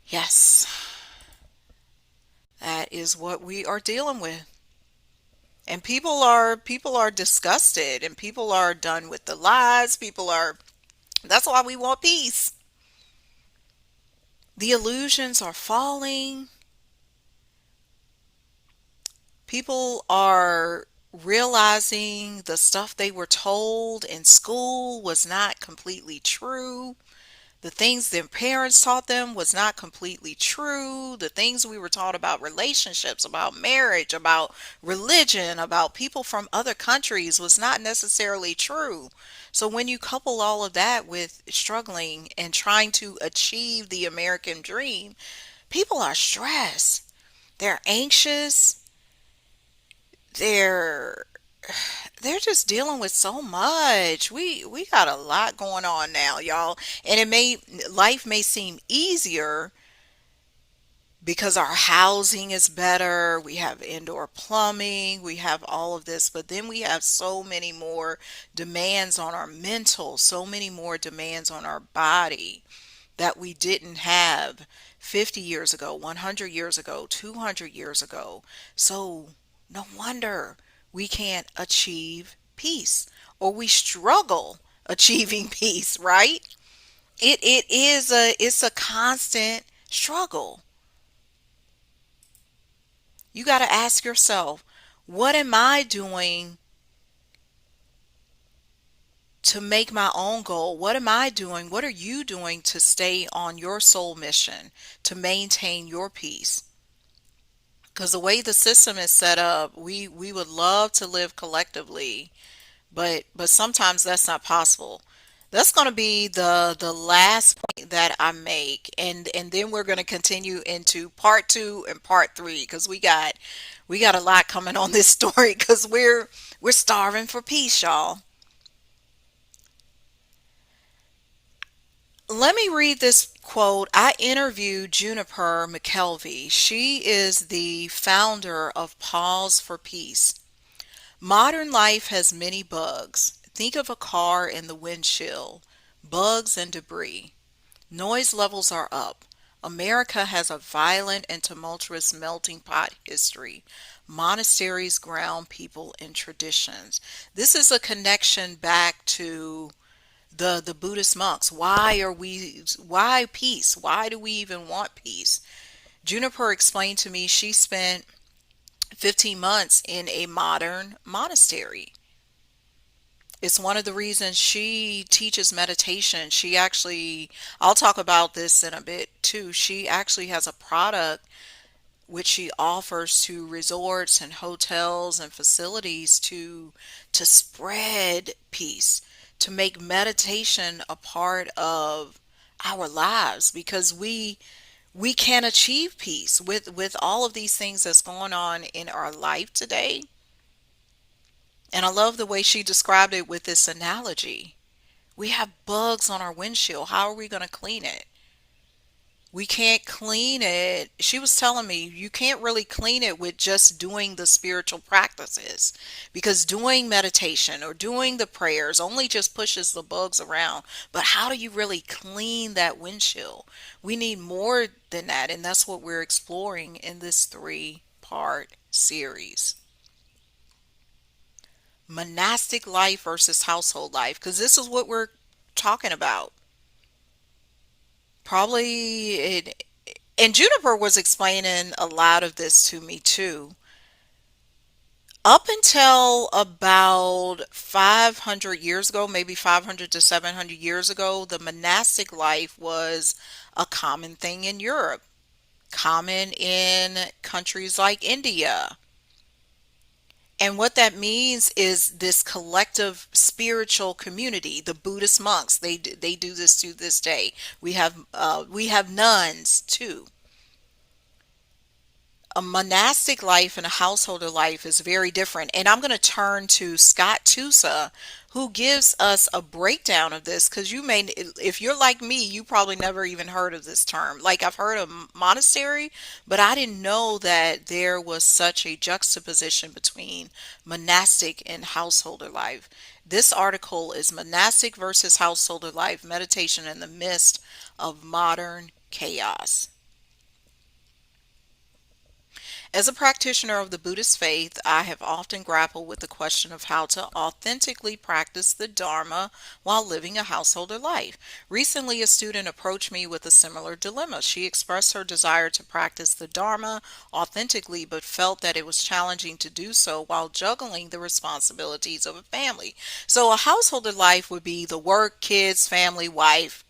S1: Yes, that is what we are dealing with. And people are disgusted and people are done with the lies. That's why we want peace. The illusions are falling. People are realizing the stuff they were told in school was not completely true. The things their parents taught them was not completely true. The things we were taught about relationships, about marriage, about religion, about people from other countries was not necessarily true. So when you couple all of that with struggling and trying to achieve the American dream, people are stressed. They're anxious. they're they're just dealing with so much. We got a lot going on now, y'all. And life may seem easier because our housing is better. We have indoor plumbing, we have all of this, but then we have so many more demands on our mental, so many more demands on our body that we didn't have 50 years ago, 100 years ago, 200 years ago. So no wonder we can't achieve peace, or we struggle achieving peace, right? It's a constant struggle. You got to ask yourself, what am I doing to make my own goal? What am I doing? What are you doing to stay on your soul mission, to maintain your peace? Because the way the system is set up, we would love to live collectively, but sometimes that's not possible. That's going to be the last point that I make, and then we're going to continue into part 2 and part 3, because we got a lot coming on this story, because we're starving for peace, y'all. Let me read this quote. I interviewed Juniper McKelvey. She is the founder of Pause for Peace. Modern life has many bugs. Think of a car in the windshield. Bugs and debris. Noise levels are up. America has a violent and tumultuous melting pot history. Monasteries ground people in traditions. This is a connection back to the Buddhist monks. Why peace? Why do we even want peace? Juniper explained to me she spent 15 months in a modern monastery. It's one of the reasons she teaches meditation. She actually, I'll talk about this in a bit too. She actually has a product which she offers to resorts and hotels and facilities to spread peace, to make meditation a part of our lives, because we can achieve peace with all of these things that's going on in our life today. And I love the way she described it with this analogy. We have bugs on our windshield. How are we going to clean it? We can't clean it. She was telling me you can't really clean it with just doing the spiritual practices, because doing meditation or doing the prayers only just pushes the bugs around. But how do you really clean that windshield? We need more than that, and that's what we're exploring in this three-part series. Monastic life versus household life, because this is what we're talking about. Probably it, and Juniper was explaining a lot of this to me too. Up until about 500 years ago, maybe 500 to 700 years ago, the monastic life was a common thing in Europe, common in countries like India. And what that means is this collective spiritual community. The Buddhist monks, they do this to this day. We have nuns too. A monastic life and a householder life is very different. And I'm going to turn to Scott Tusa, who gives us a breakdown of this, because if you're like me, you probably never even heard of this term. Like, I've heard of monastery, but I didn't know that there was such a juxtaposition between monastic and householder life. This article is Monastic versus Householder Life, Meditation in the Midst of Modern Chaos. As a practitioner of the Buddhist faith, I have often grappled with the question of how to authentically practice the Dharma while living a householder life. Recently, a student approached me with a similar dilemma. She expressed her desire to practice the Dharma authentically, but felt that it was challenging to do so while juggling the responsibilities of a family. So, a householder life would be the work, kids, family, wife,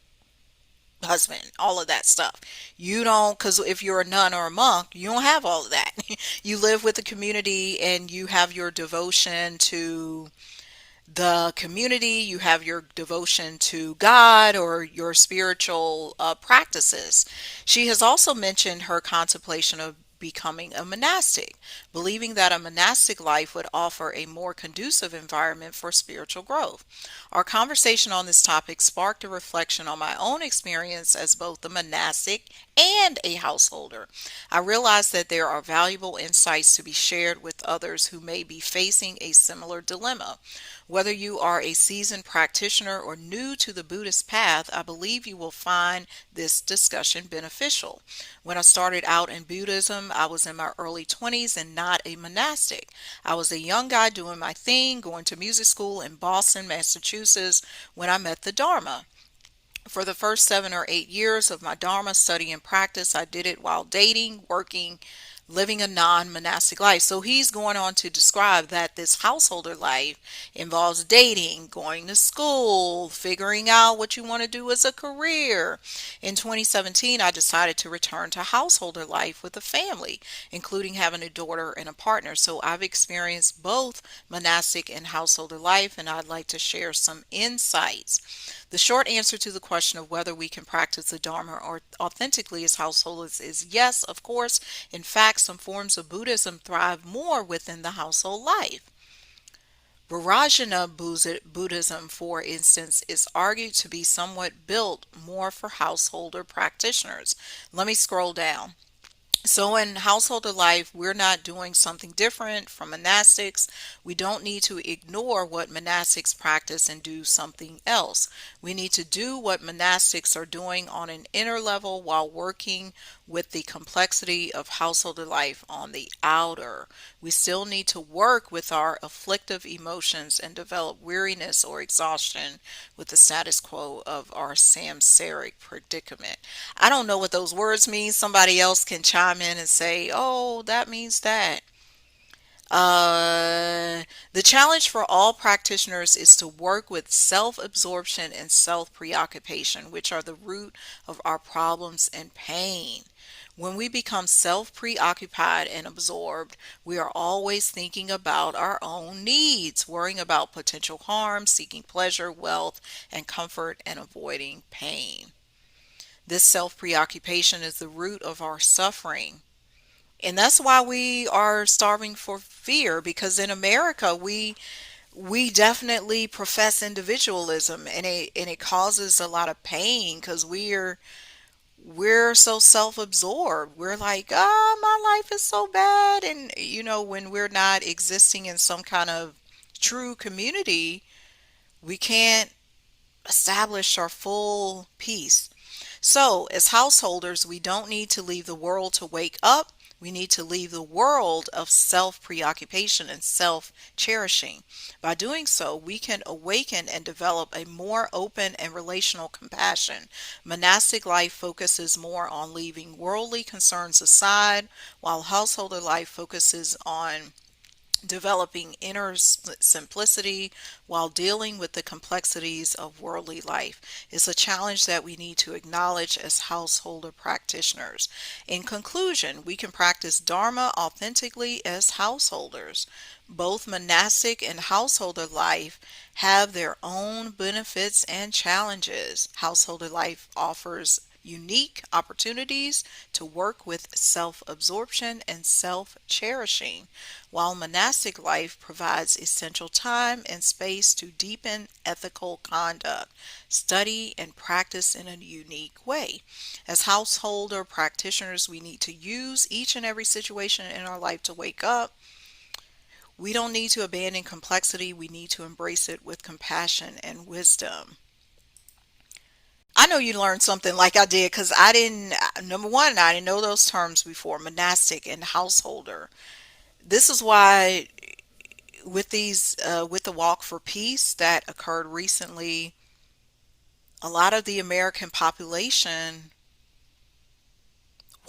S1: husband, all of that stuff. You don't, because if you're a nun or a monk, you don't have all of that. You live with the community and you have your devotion to the community, you have your devotion to God or your spiritual practices. She has also mentioned her contemplation of becoming a monastic, believing that a monastic life would offer a more conducive environment for spiritual growth. Our conversation on this topic sparked a reflection on my own experience as both a monastic and a householder. I realized that there are valuable insights to be shared with others who may be facing a similar dilemma. Whether you are a seasoned practitioner or new to the Buddhist path, I believe you will find this discussion beneficial. When I started out in Buddhism, I was in my early 20s and not a monastic. I was a young guy doing my thing, going to music school in Boston, Massachusetts, when I met the Dharma. For the first 7 or 8 years of my Dharma study and practice, I did it while dating, working, living a non-monastic life. So he's going on to describe that this householder life involves dating, going to school, figuring out what you want to do as a career. In 2017, I decided to return to householder life with a family, including having a daughter and a partner. So I've experienced both monastic and householder life, and I'd like to share some insights. The short answer to the question of whether we can practice the Dharma or authentically as householders is yes, of course. In fact, some forms of Buddhism thrive more within the household life. Vajrayana Buddhism, for instance, is argued to be somewhat built more for householder practitioners. Let me scroll down. So in householder life, we're not doing something different from monastics. We don't need to ignore what monastics practice and do something else. We need to do what monastics are doing on an inner level while working with the complexity of householder life on the outer. We still need to work with our afflictive emotions and develop weariness or exhaustion with the status quo of our samsaric predicament. I don't know what those words mean. Somebody else can chime in and say, oh, that means that. The challenge for all practitioners is to work with self absorption and self preoccupation, which are the root of our problems and pain. When we become self preoccupied and absorbed, we are always thinking about our own needs, worrying about potential harm, seeking pleasure, wealth, and comfort, and avoiding pain. This self preoccupation is the root of our suffering. And that's why we are starving for fear, because in America we definitely profess individualism, and it causes a lot of pain because we're so self-absorbed. We're like, ah, my life is so bad. And when we're not existing in some kind of true community, we can't establish our full peace. So, as householders, we don't need to leave the world to wake up. We need to leave the world of self preoccupation and self cherishing. By doing so, we can awaken and develop a more open and relational compassion. Monastic life focuses more on leaving worldly concerns aside, while householder life focuses on developing inner simplicity while dealing with the complexities of worldly life is a challenge that we need to acknowledge as householder practitioners. In conclusion, we can practice Dharma authentically as householders. Both monastic and householder life have their own benefits and challenges. Householder life offers unique opportunities to work with self absorption and self cherishing, while monastic life provides essential time and space to deepen ethical conduct, study, and practice in a unique way. As householder practitioners, we need to use each and every situation in our life to wake up. We don't need to abandon complexity, we need to embrace it with compassion and wisdom. I know you learned something like I did, because I didn't, number one, I didn't know those terms before, monastic and householder. This is why with the Walk for Peace that occurred recently, a lot of the American population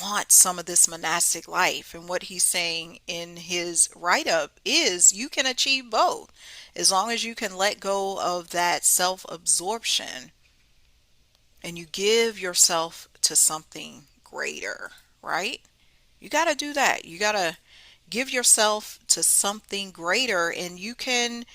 S1: wants some of this monastic life. And what he's saying in his write-up is you can achieve both as long as you can let go of that self-absorption and you give yourself to something greater, right? You got to do that. You got to give yourself to something greater, and you can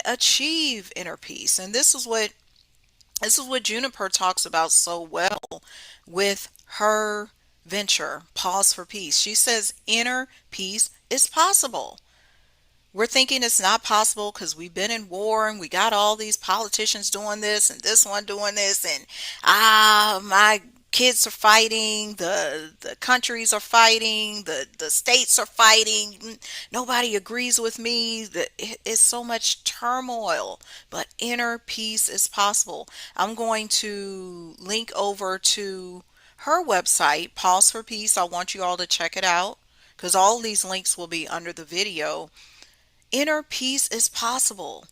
S1: achieve inner peace. And this is what Juniper talks about so well with her venture, Pause for Peace. She says inner peace is possible. We're thinking it's not possible because we've been in war and we got all these politicians doing this and this one doing this, and my kids are fighting, the countries are fighting, the states are fighting, nobody agrees with me. It's so much turmoil, but inner peace is possible. I'm going to link over to her website, Pause for Peace. I want you all to check it out because all these links will be under the video. Inner peace is possible.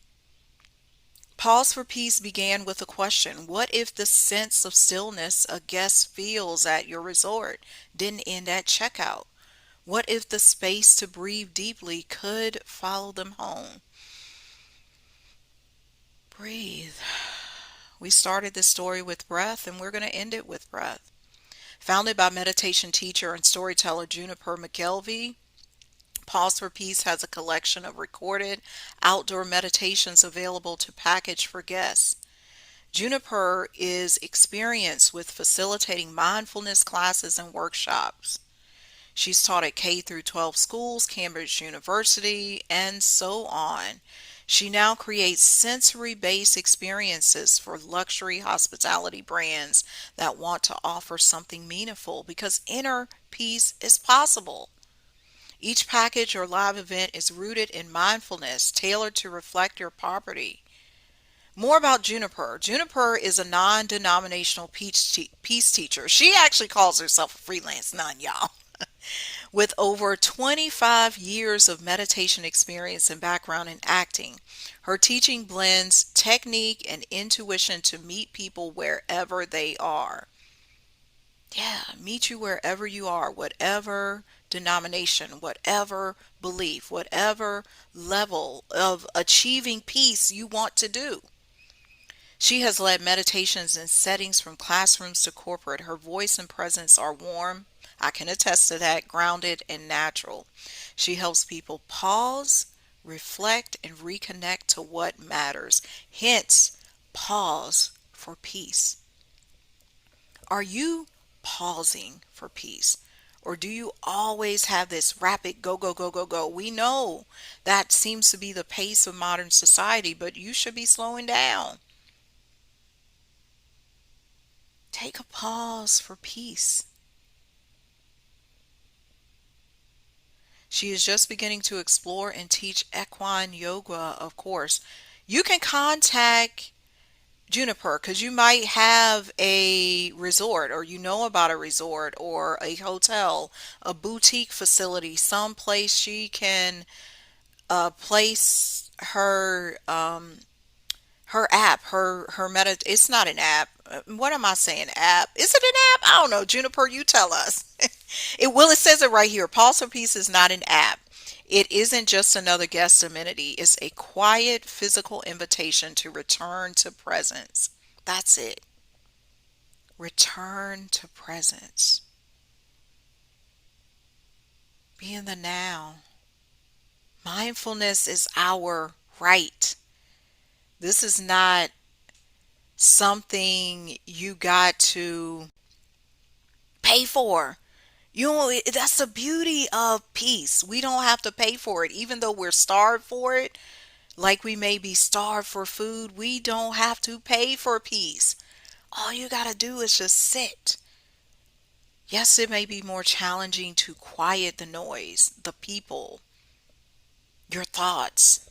S1: Pause for Peace began with a question. What if the sense of stillness a guest feels at your resort didn't end at checkout? What if the space to breathe deeply could follow them home? Breathe. We started this story with breath, and we're going to end it with breath. Founded by meditation teacher and storyteller Juniper McKelvey, Pause for Peace has a collection of recorded outdoor meditations available to package for guests. Juniper is experienced with facilitating mindfulness classes and workshops. She's taught at K through 12 schools, Cambridge University, and so on. She now creates sensory-based experiences for luxury hospitality brands that want to offer something meaningful because inner peace is possible. Each package or live event is rooted in mindfulness, tailored to reflect your property. More about Juniper. Juniper is a non-denominational peace teacher. She actually calls herself a freelance nun, y'all. With over 25 years of meditation experience and background in acting, her teaching blends technique and intuition to meet people wherever they are. Yeah, meet you wherever you are, whatever denomination, whatever belief, whatever level of achieving peace you want to do. She has led meditations in settings from classrooms to corporate. Her voice and presence are warm, I can attest to that, grounded and natural. She helps people pause, reflect, and reconnect to what matters. Hence, pause for peace. Are you pausing for peace? Or do you always have this rapid go, go, go, go, go? We know that seems to be the pace of modern society, but you should be slowing down. Take a pause for peace. She is just beginning to explore and teach equine yoga, of course. You can contact Juniper because you might have a resort or you know about a resort or a hotel, a boutique facility, some place she can place her app, her meta. It's not an app. What am I saying? App? Is it an app? I don't know. Juniper, you tell us. It says it right here. Pulse for Peace is not an app. It isn't just another guest amenity. It's a quiet physical invitation to return to presence. That's it. Return to presence. Be in the now. Mindfulness is our right. This is not something you got to pay for. You know, that's the beauty of peace. We don't have to pay for it. Even though we're starved for it, like we may be starved for food, we don't have to pay for peace. All you got to do is just sit. Yes, it may be more challenging to quiet the noise, the people, your thoughts,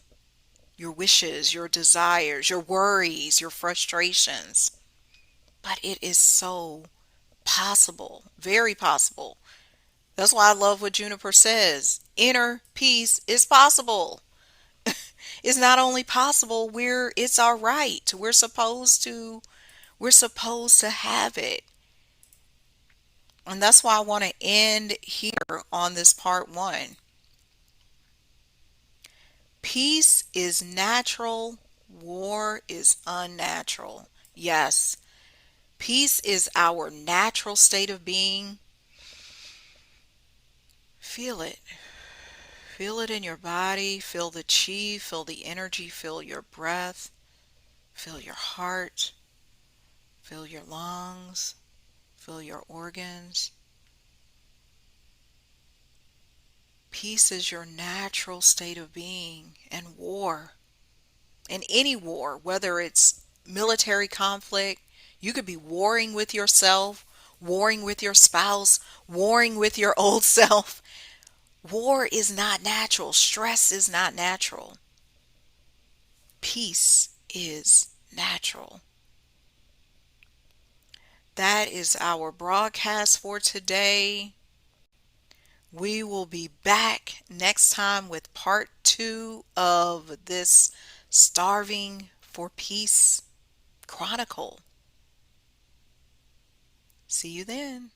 S1: your wishes, your desires, your worries, your frustrations. But it is so possible, very possible. That's why I love what Juniper says. Inner peace is possible. It's not only possible, it's our right. We're supposed to have it. And that's why I want to end here on this part 1. Peace is natural, war is unnatural. Yes, peace is our natural state of being. Feel it. Feel it in your body. Feel the chi, feel the energy, feel your breath, feel your heart, feel your lungs, feel your organs. Peace is your natural state of being, and war, in any war, whether it's military conflict, you could be warring with yourself, warring with your spouse, warring with your old self. War is not natural. Stress is not natural. Peace is natural. That is our broadcast for today. We will be back next time with part 2 of this Starving for Peace Chronicle. See you then.